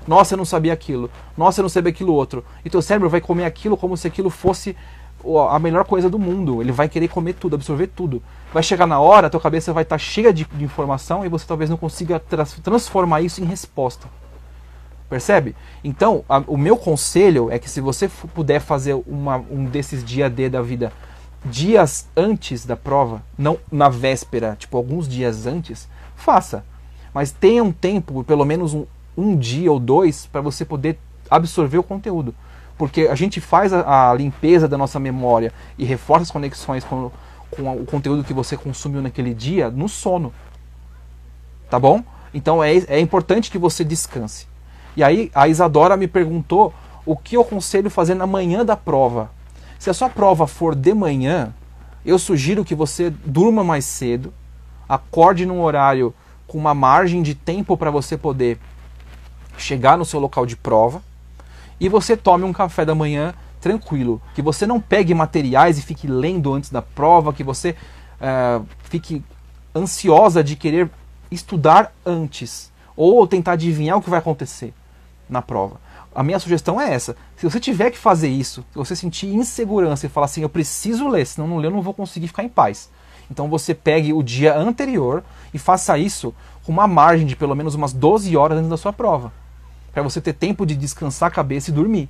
Nossa, eu não sabia aquilo. Nossa, eu não sabia aquilo outro. E teu cérebro vai comer aquilo como se aquilo fosse a melhor coisa do mundo. Ele vai querer comer tudo, absorver tudo. Vai chegar na hora, a tua cabeça vai estar cheia de informação e você talvez não consiga transformar isso em resposta. Percebe? Então, o meu conselho é que se você puder fazer um desses dia D da vida dias antes da prova, não na véspera, tipo alguns dias antes, faça. Mas tenha um tempo, pelo menos um dia ou dois, para você poder absorver o conteúdo. Porque a gente faz a limpeza da nossa memória e reforça as conexões com o conteúdo que você consumiu naquele dia no sono. Tá bom? Então é importante que você descanse. E aí a Isadora me perguntou o que eu aconselho fazer na manhã da prova. Se a sua prova for de manhã, eu sugiro que você durma mais cedo, acorde num horário com uma margem de tempo para você poder chegar no seu local de prova, e você tome um café da manhã tranquilo, que você não pegue materiais e fique lendo antes da prova, que você fique ansiosa de querer estudar antes, ou tentar adivinhar o que vai acontecer na prova. A minha sugestão é essa: se você tiver que fazer isso, se você sentir insegurança e falar assim, eu preciso ler, senão não ler eu não vou conseguir ficar em paz. Então você pegue o dia anterior e faça isso com uma margem de pelo menos umas 12 horas antes da sua prova, para você ter tempo de descansar a cabeça e dormir.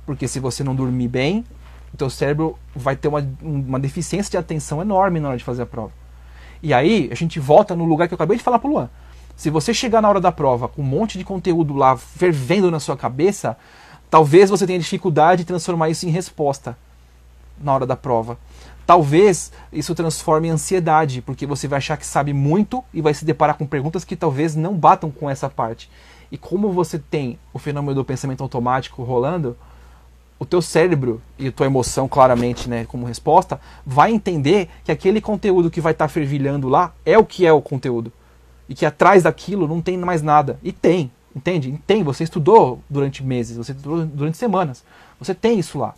Porque se você não dormir bem, o teu cérebro vai ter uma deficiência de atenção enorme na hora de fazer a prova. E aí a gente volta no lugar que eu acabei de falar pro Luan. Se você chegar na hora da prova com um monte de conteúdo lá fervendo na sua cabeça, talvez você tenha dificuldade de transformar isso em resposta na hora da prova. Talvez isso transforme em ansiedade, porque você vai achar que sabe muito e vai se deparar com perguntas que talvez não batam com essa parte. E como você tem o fenômeno do pensamento automático rolando, o teu cérebro e a tua emoção, claramente, né, como resposta, vai entender que aquele conteúdo que vai estar fervilhando lá é o que é o conteúdo. E que atrás daquilo não tem mais nada. E tem, entende? Tem, você estudou durante meses, você estudou durante semanas. Você tem isso lá.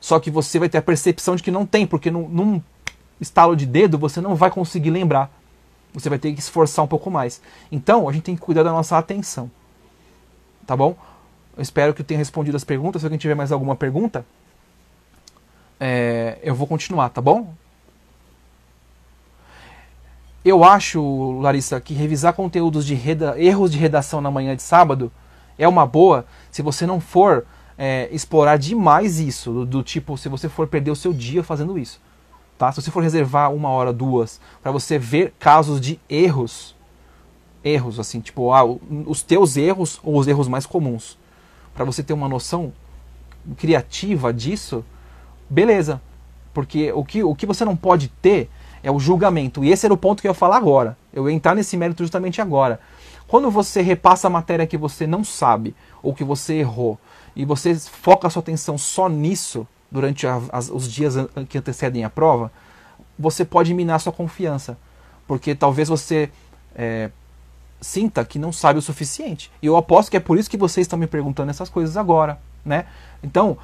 Só que você vai ter a percepção de que não tem, porque num estalo de dedo você não vai conseguir lembrar. Você vai ter que esforçar um pouco mais. Então, a gente tem que cuidar da nossa atenção. Tá bom? Eu espero que eu tenha respondido as perguntas. Se alguém tiver mais alguma pergunta, eu vou continuar, tá bom? Eu acho, Larissa, que revisar conteúdos de erros de redação na manhã de sábado é uma boa se você não for explorar demais isso, do tipo, se você for perder o seu dia fazendo isso. Tá? Se você for reservar 1 hora, 2, para você ver casos de erros, assim, tipo, os teus erros ou os erros mais comuns, para você ter uma noção criativa disso, beleza. Porque o que você não pode ter é o julgamento. E esse era o ponto que eu ia falar agora. Eu ia entrar nesse mérito justamente agora. Quando você repassa a matéria que você não sabe, ou que você errou, e você foca a sua atenção só nisso, durante os dias que antecedem a prova, você pode minar sua confiança. Porque talvez você sinta que não sabe o suficiente. E eu aposto que é por isso que vocês estão me perguntando essas coisas agora, né? Então,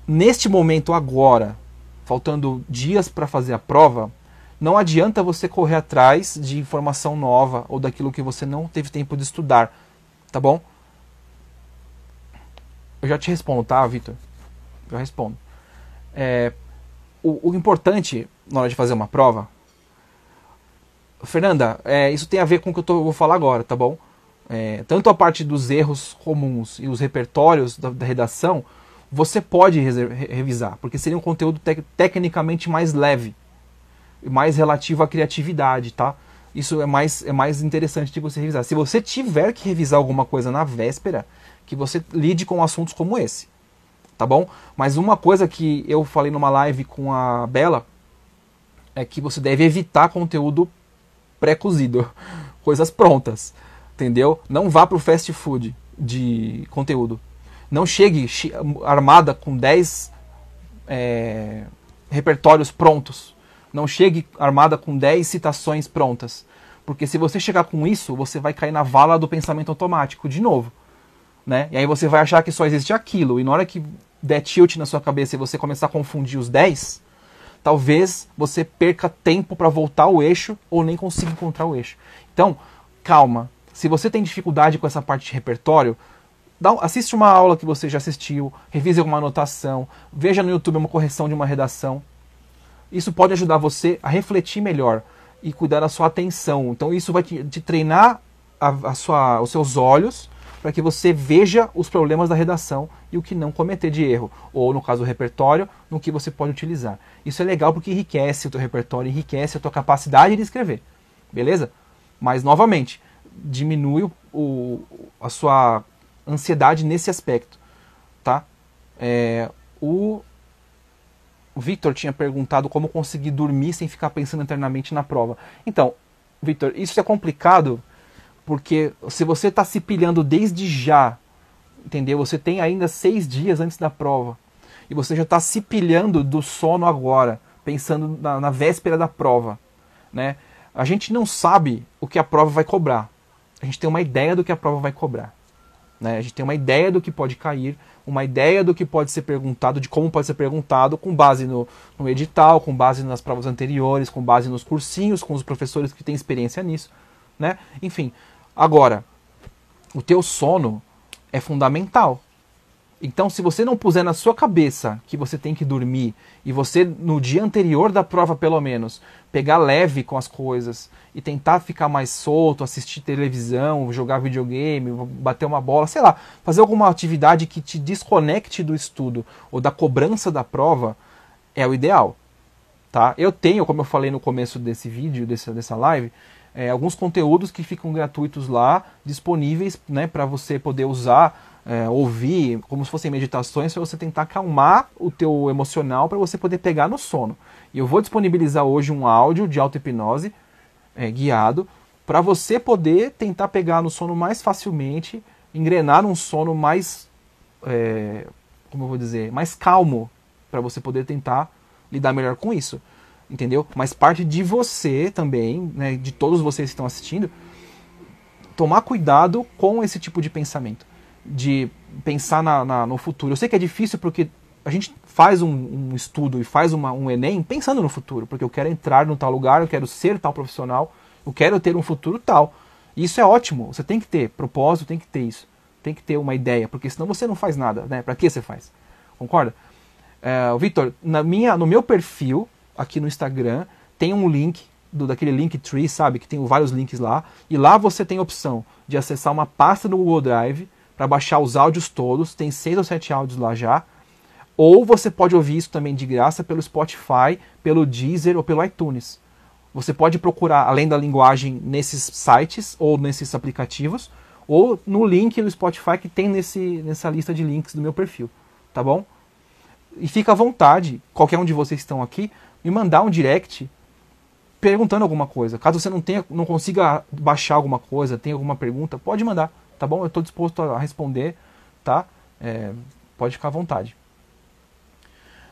neste momento agora, faltando dias para fazer a prova, não adianta você correr atrás de informação nova ou daquilo que você não teve tempo de estudar, tá bom? Eu já te respondo, tá, Vitor? Eu respondo. O importante na hora de fazer uma prova, Fernanda, isso tem a ver com o que eu vou falar agora, tá bom? Tanto a parte dos erros comuns e os repertórios da redação, você pode revisar, porque seria um conteúdo tecnicamente mais leve, mais relativo à criatividade, tá? Isso é mais interessante de você revisar. Se você tiver que revisar alguma coisa na véspera, que você lide com assuntos como esse, tá bom? Mas uma coisa que eu falei numa live com a Bela é que você deve evitar conteúdo pré-cozido, coisas prontas, entendeu? Não vá pro fast food de conteúdo. Não chegue armada com 10 repertórios prontos. Não chegue armada com 10 citações prontas. Porque se você chegar com isso, você vai cair na vala do pensamento automático de novo. Né? E aí você vai achar que só existe aquilo. E na hora que der tilt na sua cabeça e você começar a confundir os 10, talvez você perca tempo para voltar ao eixo ou nem consiga encontrar o eixo. Então, calma. Se você tem dificuldade com essa parte de repertório, assiste uma aula que você já assistiu, revise alguma anotação, veja no YouTube uma correção de uma redação. Isso pode ajudar você a refletir melhor e cuidar da sua atenção. Então isso vai te treinar os seus olhos para que você veja os problemas da redação e o que não cometer de erro. Ou, no caso do repertório, no que você pode utilizar. Isso é legal porque enriquece o teu repertório, enriquece a tua capacidade de escrever. Beleza? Mas, novamente, diminui a sua ansiedade nesse aspecto. Tá? O Victor tinha perguntado como conseguir dormir sem ficar pensando internamente na prova. Então, Victor, isso é complicado porque se você está se pilhando desde já, entendeu? Você tem ainda 6 dias antes da prova e você já está se pilhando do sono agora, pensando na véspera da prova, né? A gente não sabe o que a prova vai cobrar. A gente tem uma ideia do que a prova vai cobrar, né? A gente tem uma ideia do que pode cair, uma ideia do que pode ser perguntado, de como pode ser perguntado, com base no edital, com base nas provas anteriores, com base nos cursinhos, com os professores que têm experiência nisso, né? Enfim, agora, o teu sono é fundamental. Então, se você não puser na sua cabeça que você tem que dormir, e você, no dia anterior da prova pelo menos, pegar leve com as coisas, e tentar ficar mais solto, assistir televisão, jogar videogame, bater uma bola, sei lá, fazer alguma atividade que te desconecte do estudo, ou da cobrança da prova, é o ideal. Tá? Eu tenho, como eu falei no começo desse vídeo, dessa live, alguns conteúdos que ficam gratuitos lá, disponíveis, né, para você poder usar, ouvir, como se fossem meditações, para você tentar acalmar o teu emocional, para você poder pegar no sono. E eu vou disponibilizar hoje um áudio de auto-hipnose guiado, para você poder tentar pegar no sono mais facilmente, engrenar num sono mais, como eu vou dizer, mais calmo, para você poder tentar lidar melhor com isso. Entendeu? Mas parte de você também, né, de todos vocês que estão assistindo, tomar cuidado com esse tipo de pensamento, de pensar no futuro. Eu sei que é difícil porque a gente faz um estudo e faz um Enem pensando no futuro, porque eu quero entrar no tal lugar, eu quero ser tal profissional, eu quero ter um futuro tal. E isso é ótimo, você tem que ter propósito, tem que ter isso, tem que ter uma ideia, porque senão você não faz nada, né? Para que você faz? Concorda? Victor, no meu perfil aqui no Instagram, tem um link, daquele Linktree, sabe? Que tem vários links lá. E lá você tem a opção de acessar uma pasta no Google Drive para baixar os áudios todos. Tem 6 ou 7 áudios lá já. Ou você pode ouvir isso também de graça pelo Spotify, pelo Deezer ou pelo iTunes. Você pode procurar, além da linguagem, nesses sites ou nesses aplicativos, ou no link do Spotify que tem nessa lista de links do meu perfil. Tá bom? E fica à vontade, qualquer um de vocês que estão aqui, me mandar um direct perguntando alguma coisa. Caso você não consiga baixar alguma coisa, tenha alguma pergunta, pode mandar, tá bom? Eu estou disposto a responder, tá? Pode ficar à vontade.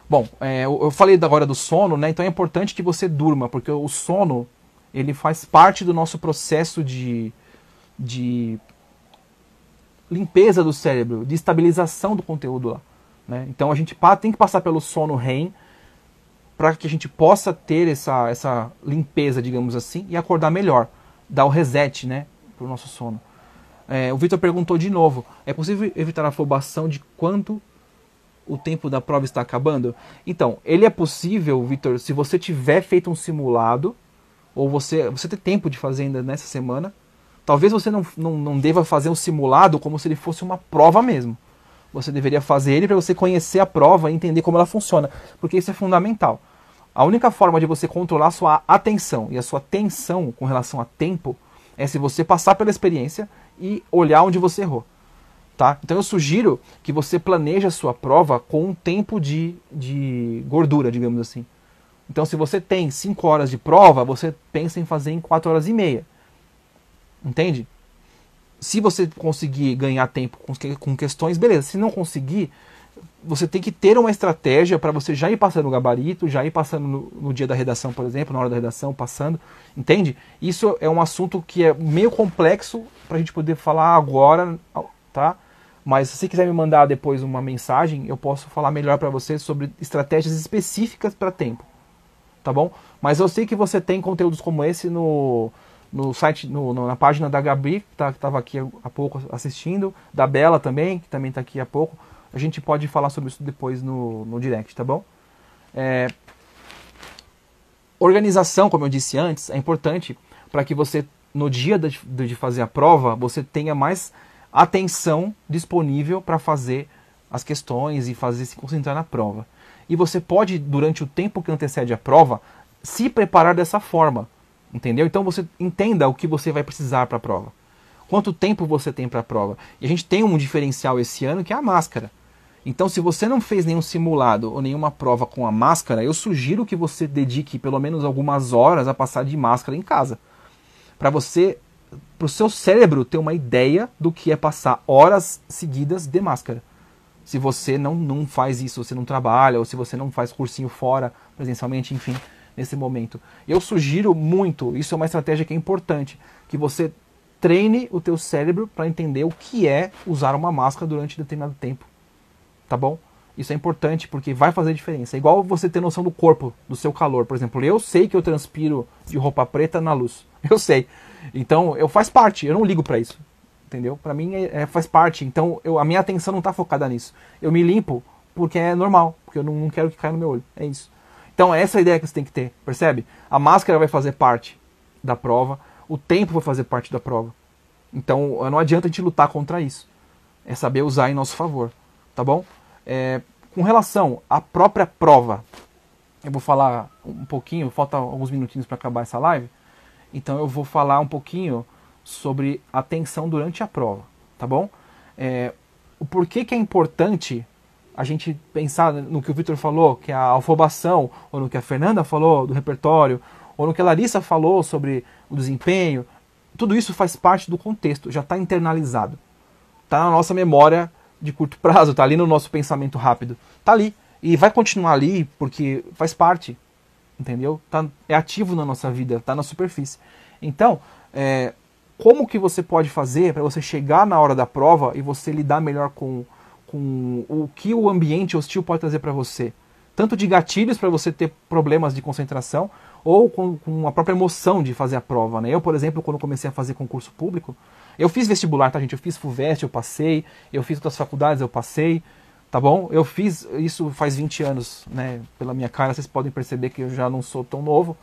Bom, eu falei agora do sono, né? Então é importante que você durma, porque o sono, ele faz parte do nosso processo de limpeza do cérebro, de estabilização do conteúdo lá, né? Então a gente tem que passar pelo sono REM, para que a gente possa ter essa limpeza, digamos assim, e acordar melhor, dar o reset, né, para o nosso sono. O Victor perguntou de novo, é possível evitar a afobação de quando o tempo da prova está acabando? Então, ele é possível, Victor, se você tiver feito um simulado, ou você ter tempo de fazer ainda nessa semana. Talvez você não deva fazer um simulado como se ele fosse uma prova mesmo. Você deveria fazer ele para você conhecer a prova e entender como ela funciona, porque isso é fundamental. A única forma de você controlar a sua atenção e a sua tensão com relação a tempo é se você passar pela experiência e olhar onde você errou. Tá? Então eu sugiro que você planeje a sua prova com um tempo de gordura, digamos assim. Então se você tem 5 horas de prova, você pensa em fazer em 4 horas e meia. Entende? Se você conseguir ganhar tempo com questões, beleza. Se não conseguir, você tem que ter uma estratégia para você já ir passando o gabarito, já ir passando no dia da redação, por exemplo, na hora da redação, passando, entende? Isso é um assunto que é meio complexo para a gente poder falar agora, tá? Mas se você quiser me mandar depois uma mensagem, eu posso falar melhor para você sobre estratégias específicas para tempo, tá bom? Mas eu sei que você tem conteúdos como esse no site, na página da Gabi, que estava aqui há pouco assistindo, da Bela também, que também está aqui há pouco. A gente pode falar sobre isso depois no direct, tá bom? Organização, como eu disse antes, é importante para que você, no dia de fazer a prova, você tenha mais atenção disponível para fazer as questões e se concentrar na prova. E você pode, durante o tempo que antecede a prova, se preparar dessa forma, entendeu? Então você entenda o que você vai precisar para a prova. Quanto tempo você tem para a prova. E a gente tem um diferencial esse ano que é a máscara. Então, se você não fez nenhum simulado ou nenhuma prova com a máscara, eu sugiro que você dedique pelo menos algumas horas a passar de máscara em casa. Para o seu cérebro ter uma ideia do que é passar horas seguidas de máscara. Se você não faz isso, você não trabalha, ou se você não faz cursinho fora, presencialmente, enfim, nesse momento. Eu sugiro muito, isso é uma estratégia que é importante, que você treine o teu cérebro para entender o que é usar uma máscara durante determinado tempo. Tá bom? Isso é importante porque vai fazer diferença. É igual você ter noção do corpo, do seu calor. Por exemplo, eu sei que eu transpiro de roupa preta na luz. Eu sei. Então, faz parte. Eu não ligo pra isso. Entendeu? Pra mim, faz parte. Então, a minha atenção não tá focada nisso. Eu me limpo porque é normal. Porque eu não quero que caia no meu olho. É isso. Então, essa é a ideia que você tem que ter. Percebe? A máscara vai fazer parte da prova. O tempo vai fazer parte da prova. Então, não adianta a gente lutar contra isso. É saber usar em nosso favor. Tá bom? Com relação à própria prova, eu vou falar um pouquinho, falta alguns minutinhos para acabar essa live, então eu vou falar um pouquinho sobre a atenção durante a prova, tá bom? O porquê que é importante a gente pensar no que o Victor falou, que é a afobação, ou no que a Fernanda falou do repertório, ou no que a Larissa falou sobre o desempenho, tudo isso faz parte do contexto, já está internalizado, está na nossa memória de curto prazo, tá ali no nosso pensamento rápido, tá ali, e vai continuar ali porque faz parte, entendeu? É ativo na nossa vida, tá na superfície. Então, como que você pode fazer para você chegar na hora da prova e você lidar melhor com o que o ambiente hostil pode trazer para você? Tanto de gatilhos para você ter problemas de concentração, ou com a própria emoção de fazer a prova, né? Eu, por exemplo, quando comecei a fazer concurso público, eu fiz vestibular, tá, gente? Eu fiz FUVEST, eu passei, eu fiz outras faculdades, eu passei, tá bom? Eu fiz isso faz 20 anos, né? Pela minha cara, vocês podem perceber que eu já não sou tão novo,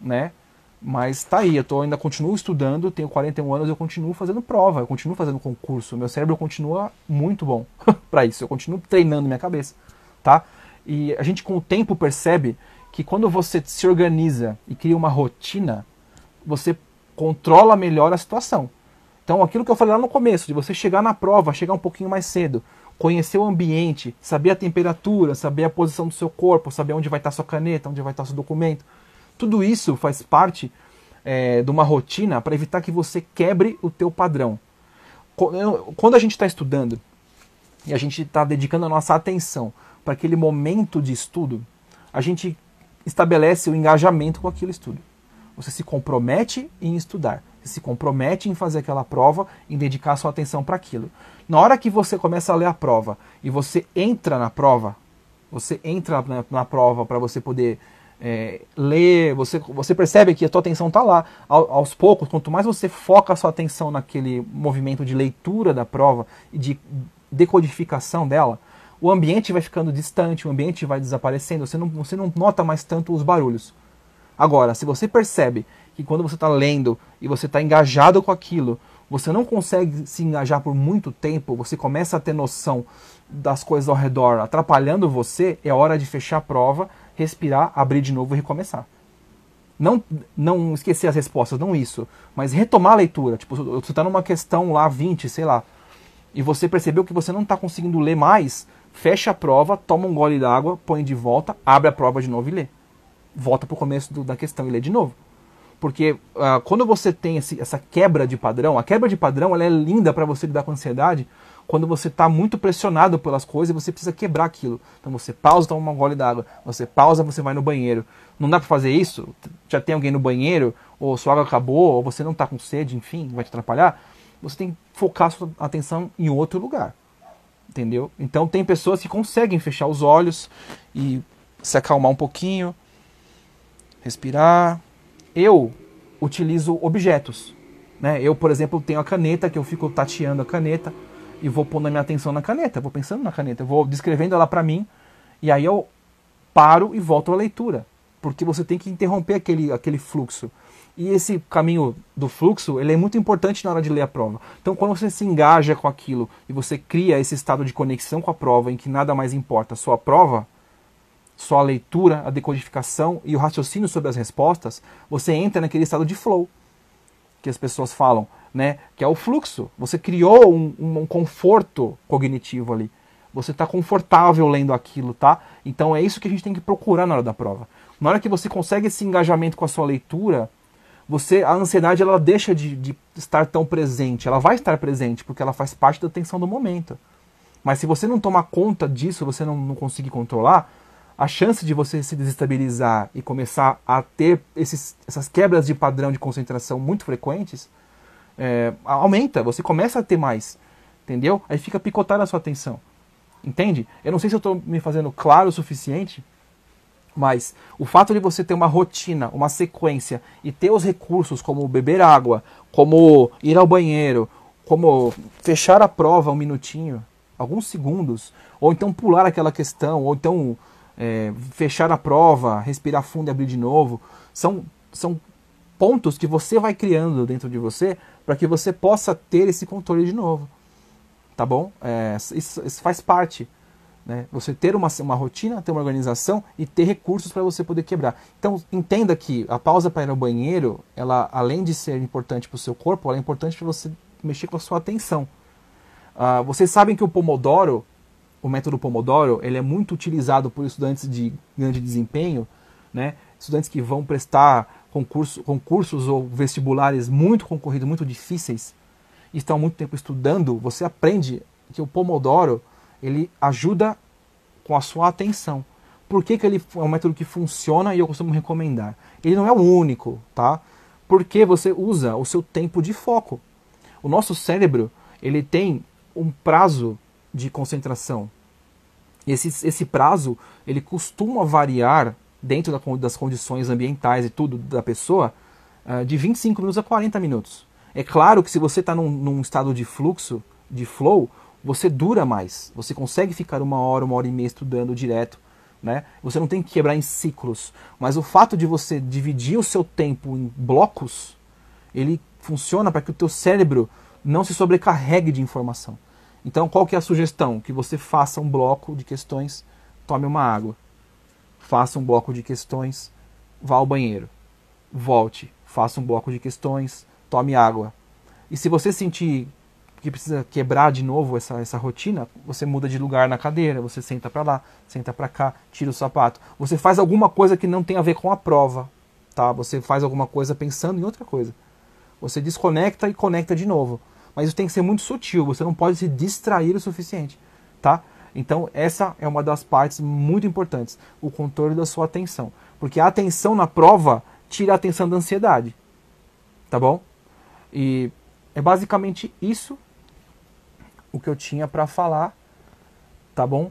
né? Mas tá aí, ainda continuo estudando, tenho 41 anos, eu continuo fazendo prova, eu continuo fazendo concurso, meu cérebro continua muito bom para isso, eu continuo treinando minha cabeça, tá? E a gente com o tempo percebe que quando você se organiza e cria uma rotina, você controla melhor a situação. Então aquilo que eu falei lá no começo, de você chegar na prova, chegar um pouquinho mais cedo, conhecer o ambiente, saber a temperatura, saber a posição do seu corpo, saber onde vai estar sua caneta, onde vai estar seu documento, tudo isso faz parte de uma rotina para evitar que você quebre o teu padrão. Quando a gente está estudando e a gente está dedicando a nossa atenção para aquele momento de estudo, a gente estabelece o engajamento com aquele estudo. Você se compromete em estudar, você se compromete em fazer aquela prova, em dedicar sua atenção para aquilo. Na hora que você começa a ler a prova e você entra na prova, na prova para você poder ler, você percebe que a tua atenção está lá. Aos poucos, quanto mais você foca a sua atenção naquele movimento de leitura da prova e de decodificação dela, o ambiente vai ficando distante, o ambiente vai desaparecendo, você não nota mais tanto os barulhos. Agora, se você percebe que quando você está lendo e você está engajado com aquilo, você não consegue se engajar por muito tempo, você começa a ter noção das coisas ao redor atrapalhando você, é hora de fechar a prova, respirar, abrir de novo e recomeçar. Não esquecer as respostas, não isso, mas retomar a leitura. Tipo, você está numa questão lá 20, sei lá, e você percebeu que você não está conseguindo ler mais, fecha a prova, toma um gole d'água, põe de volta, abre a prova de novo e lê. Volta para o começo da questão e lê de novo. Porque quando você tem essa quebra de padrão, a quebra de padrão ela é linda para você lidar com ansiedade quando você está muito pressionado pelas coisas e você precisa quebrar aquilo. Então você pausa, toma um gole d'água, você pausa, você vai no banheiro. Não dá para fazer isso? Já tem alguém no banheiro, ou sua água acabou, ou você não está com sede, enfim, vai te atrapalhar. Você tem que focar a sua atenção em outro lugar. Entendeu? Então tem pessoas que conseguem fechar os olhos e se acalmar um pouquinho, respirar. Eu utilizo objetos, né? Eu, por exemplo, tenho a caneta, que eu fico tateando a caneta e vou pondo a minha atenção na caneta, vou pensando na caneta, vou descrevendo ela para mim e aí eu paro e volto à leitura, porque você tem que interromper aquele fluxo. E esse caminho do fluxo, ele é muito importante na hora de ler a prova. Então, quando você se engaja com aquilo e você cria esse estado de conexão com a prova, em que nada mais importa, só a prova, só a leitura, a decodificação e o raciocínio sobre as respostas, você entra naquele estado de flow, que as pessoas falam, né? Que é o fluxo. Você criou um conforto cognitivo ali. Você está confortável lendo aquilo, tá? Então é isso que a gente tem que procurar na hora da prova. Na hora que você consegue esse engajamento com a sua leitura, a ansiedade ela deixa de estar tão presente. Ela vai estar presente, porque ela faz parte da tensão do momento. Mas se você não tomar conta disso, você não conseguir controlar, a chance de você se desestabilizar e começar a ter essas quebras de padrão de concentração muito frequentes, aumenta. Você começa a ter mais, entendeu? Aí fica picotada a sua atenção. Entende? Eu não sei se eu estou me fazendo claro o suficiente, mas o fato de você ter uma rotina, uma sequência e ter os recursos como beber água, como ir ao banheiro, como fechar a prova um minutinho, alguns segundos, ou então pular aquela questão, ou então fechar a prova, respirar fundo e abrir de novo, são pontos que você vai criando dentro de você para que você possa ter esse controle de novo. Tá bom? Isso faz parte. Né? Você ter uma rotina, ter uma organização e ter recursos para você poder quebrar. Então, entenda que a pausa para ir ao banheiro, ela, além de ser importante para o seu corpo, ela é importante para você mexer com a sua atenção. Vocês sabem que o Pomodoro, o método Pomodoro, ele é muito utilizado por estudantes de grande desempenho, né? Estudantes que vão prestar concursos ou vestibulares muito concorridos, muito difíceis, e estão há muito tempo estudando. Você aprende que o Pomodoro ele ajuda com a sua atenção. Por que ele é um método que funciona e eu costumo recomendar? Ele não é o único, tá? Porque você usa o seu tempo de foco. O nosso cérebro, ele tem um prazo de concentração. Esse prazo, ele costuma variar dentro das condições ambientais e tudo da pessoa, de 25 minutos a 40 minutos. É claro que se você está num estado de fluxo, de flow, você dura mais. Você consegue ficar 1 hora e meia estudando direto, né? Você não tem que quebrar em ciclos. Mas o fato de você dividir o seu tempo em blocos, ele funciona para que o teu cérebro não se sobrecarregue de informação. Então, qual que é a sugestão? Que você faça um bloco de questões, tome uma água. Faça um bloco de questões, vá ao banheiro. Volte, faça um bloco de questões, tome água. E se você sentir que precisa quebrar de novo essa rotina, você muda de lugar na cadeira, você senta para lá, senta para cá, tira o sapato. Você faz alguma coisa que não tem a ver com a prova, tá? Você faz alguma coisa pensando em outra coisa. Você desconecta e conecta de novo. Mas isso tem que ser muito sutil, você não pode se distrair o suficiente, tá? Então essa é uma das partes muito importantes, o controle da sua atenção. Porque a atenção na prova tira a atenção da ansiedade, tá bom? E é basicamente isso o que eu tinha para falar, tá bom?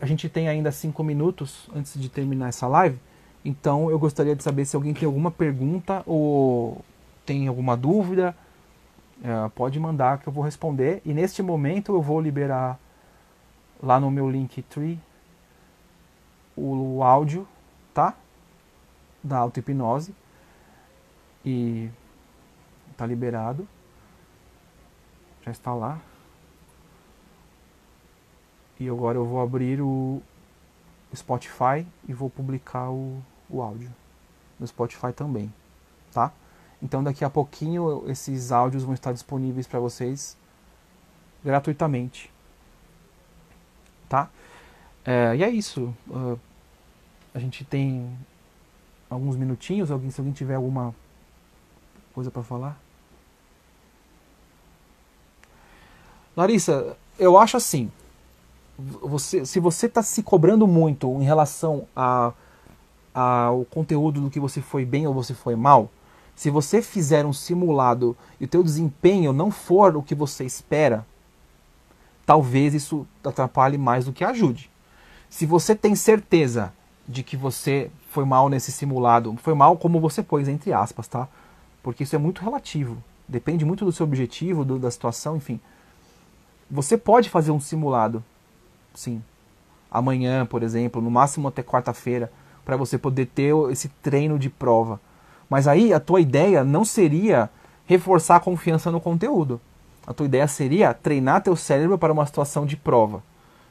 A gente tem ainda 5 minutos antes de terminar essa live, então eu gostaria de saber se alguém tem alguma pergunta ou tem alguma dúvida, pode mandar que eu vou responder. E neste momento eu vou liberar lá no meu Linktree o áudio, tá? Da auto-hipnose. E tá liberado. Já está lá. E agora eu vou abrir o Spotify e vou publicar o áudio no Spotify também, tá? Então daqui a pouquinho esses áudios vão estar disponíveis para vocês gratuitamente, tá? E é isso. A gente tem alguns minutinhos. Se alguém tiver alguma coisa para falar? Larissa, eu acho assim, se você está se cobrando muito em relação ao conteúdo do que você foi bem ou você foi mal, se você fizer um simulado e o teu desempenho não for o que você espera, talvez isso atrapalhe mais do que ajude. Se você tem certeza de que você foi mal nesse simulado, foi mal como você pôs, entre aspas, tá? Porque isso é muito relativo. Depende muito do seu objetivo, da situação, enfim. Você pode fazer um simulado, sim. Amanhã, por exemplo, no máximo até quarta-feira, para você poder ter esse treino de prova. Mas aí a tua ideia não seria reforçar a confiança no conteúdo. A tua ideia seria treinar teu cérebro para uma situação de prova.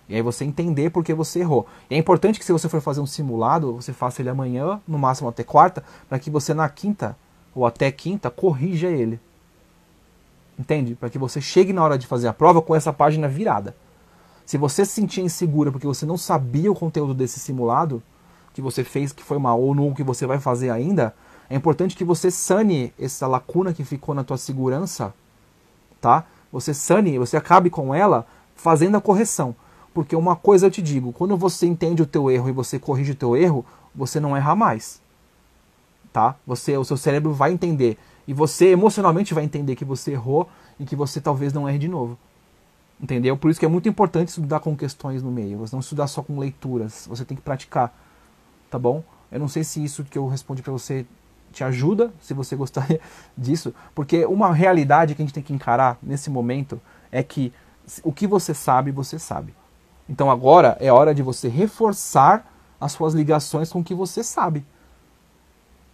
E aí você entender por que você errou. E é importante que se você for fazer um simulado, você faça ele amanhã, no máximo até quarta, para que você na quinta, ou até quinta, corrija ele. Entende? Para que você chegue na hora de fazer a prova com essa página virada. Se você se sentir insegura porque você não sabia o conteúdo desse simulado, que você fez que foi mal, ou no que você vai fazer ainda, é importante que você sane essa lacuna que ficou na tua segurança, tá? Você sane, você acabe com ela fazendo a correção. Porque uma coisa eu te digo, quando você entende o teu erro e você corrige o teu erro, você não erra mais. Tá? O seu cérebro vai entender. E você emocionalmente vai entender que você errou e que você talvez não erre de novo. Entendeu? Por isso que é muito importante estudar com questões no meio. Você não estudar só com leituras. Você tem que praticar. Tá bom? Eu não sei se isso que eu respondi pra você te ajuda, se você gostaria disso. Porque uma realidade que a gente tem que encarar nesse momento é que o que você sabe, você sabe. Então agora é hora de você reforçar as suas ligações com o que você sabe.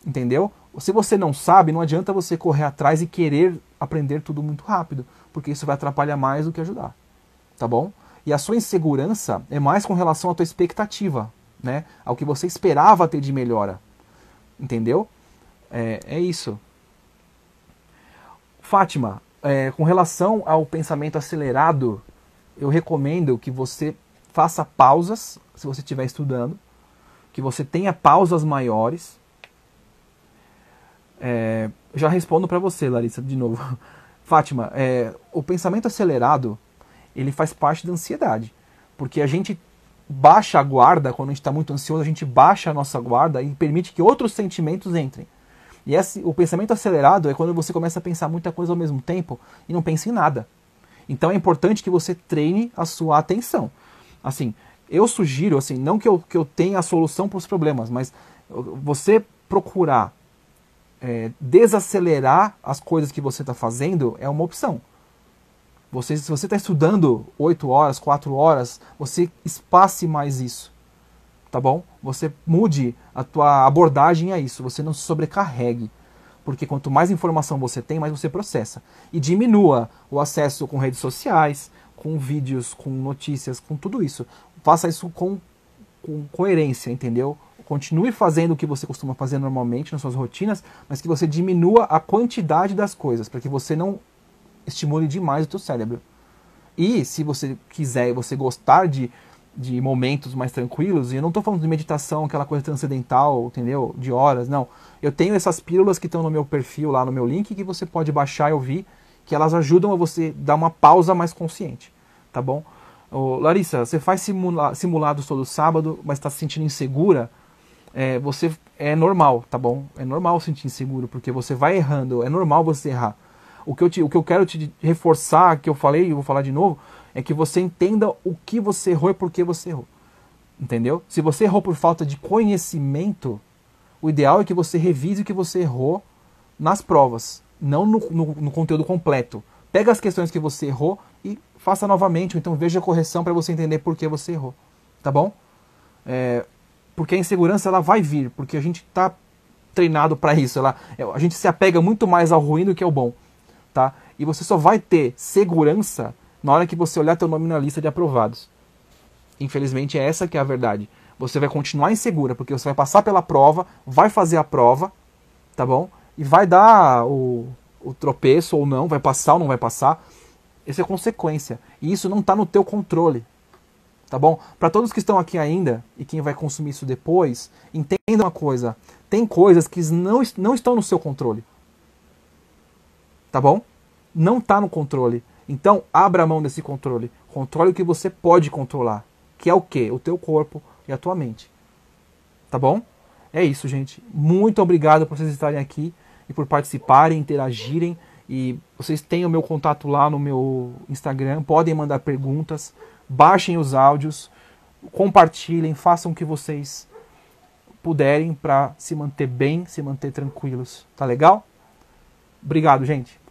Entendeu? Se você não sabe, não adianta você correr atrás e querer aprender tudo muito rápido, porque isso vai atrapalhar mais do que ajudar. Tá bom? E a sua insegurança é mais com relação à tua expectativa, né? Ao que você esperava ter de melhora. Entendeu? É isso. Fátima, com relação ao pensamento acelerado, eu recomendo que você faça pausas, se você estiver estudando, que você tenha pausas maiores. Já respondo para você, Larissa, de novo. Fátima, o pensamento acelerado, ele faz parte da ansiedade. Porque a gente baixa a guarda, quando a gente está muito ansioso, a gente baixa a nossa guarda e permite que outros sentimentos entrem. E o pensamento acelerado é quando você começa a pensar muita coisa ao mesmo tempo e não pensa em nada. Então é importante que você treine a sua atenção. Assim, eu sugiro, assim, não que eu tenha a solução para os problemas, mas você procurar desacelerar as coisas que você está fazendo é uma opção. Se você está estudando 8 horas, 4 horas, você espace mais isso. Tá bom? Você mude a tua abordagem a isso. Você não se sobrecarregue. Porque quanto mais informação você tem, mais você processa. E diminua o acesso com redes sociais, com vídeos, com notícias, com tudo isso. Faça isso com coerência, entendeu? Continue fazendo o que você costuma fazer normalmente nas suas rotinas, mas que você diminua a quantidade das coisas, para que você não estimule demais o teu cérebro. E se você quiser e você gostar de momentos mais tranquilos, e eu não estou falando de meditação, aquela coisa transcendental, entendeu? De horas, não. Eu tenho essas pílulas que estão no meu perfil, lá no meu link, que você pode baixar e ouvir, que elas ajudam a você dar uma pausa mais consciente, tá bom? Larissa, você faz simulados todo sábado, mas está se sentindo insegura, você é normal, tá bom? É normal se sentir inseguro, porque você vai errando, é normal você errar. O que eu quero te reforçar, que eu falei e vou falar de novo, é que você entenda o que você errou e por que você errou. Entendeu? Se você errou por falta de conhecimento, o ideal é que você revise o que você errou nas provas, não no conteúdo completo. Pega as questões que você errou e faça novamente, ou então veja a correção para você entender por que você errou. Tá bom? Porque a insegurança ela vai vir, porque a gente está treinado para isso. A gente se apega muito mais ao ruim do que ao bom. Tá? E você só vai ter segurança na hora que você olhar teu nome na lista de aprovados. Infelizmente é essa que é a verdade. Você vai continuar insegura, porque você vai passar pela prova, vai fazer a prova, tá bom? E vai dar o tropeço ou não, vai passar ou não vai passar. Isso é consequência. E isso não está no teu controle. Tá bom? Para todos que estão aqui ainda, e quem vai consumir isso depois, entenda uma coisa. Tem coisas que não estão no seu controle. tá bom? Não está no controle. Então, abra a mão desse controle. Controle o que você pode controlar, que é o quê? O teu corpo e a tua mente. Tá bom? É isso, gente. Muito obrigado por vocês estarem aqui e por participarem, interagirem. E vocês têm o meu contato lá no meu Instagram, podem mandar perguntas, baixem os áudios, compartilhem, façam o que vocês puderem para se manter bem, se manter tranquilos. Tá legal? Obrigado, gente.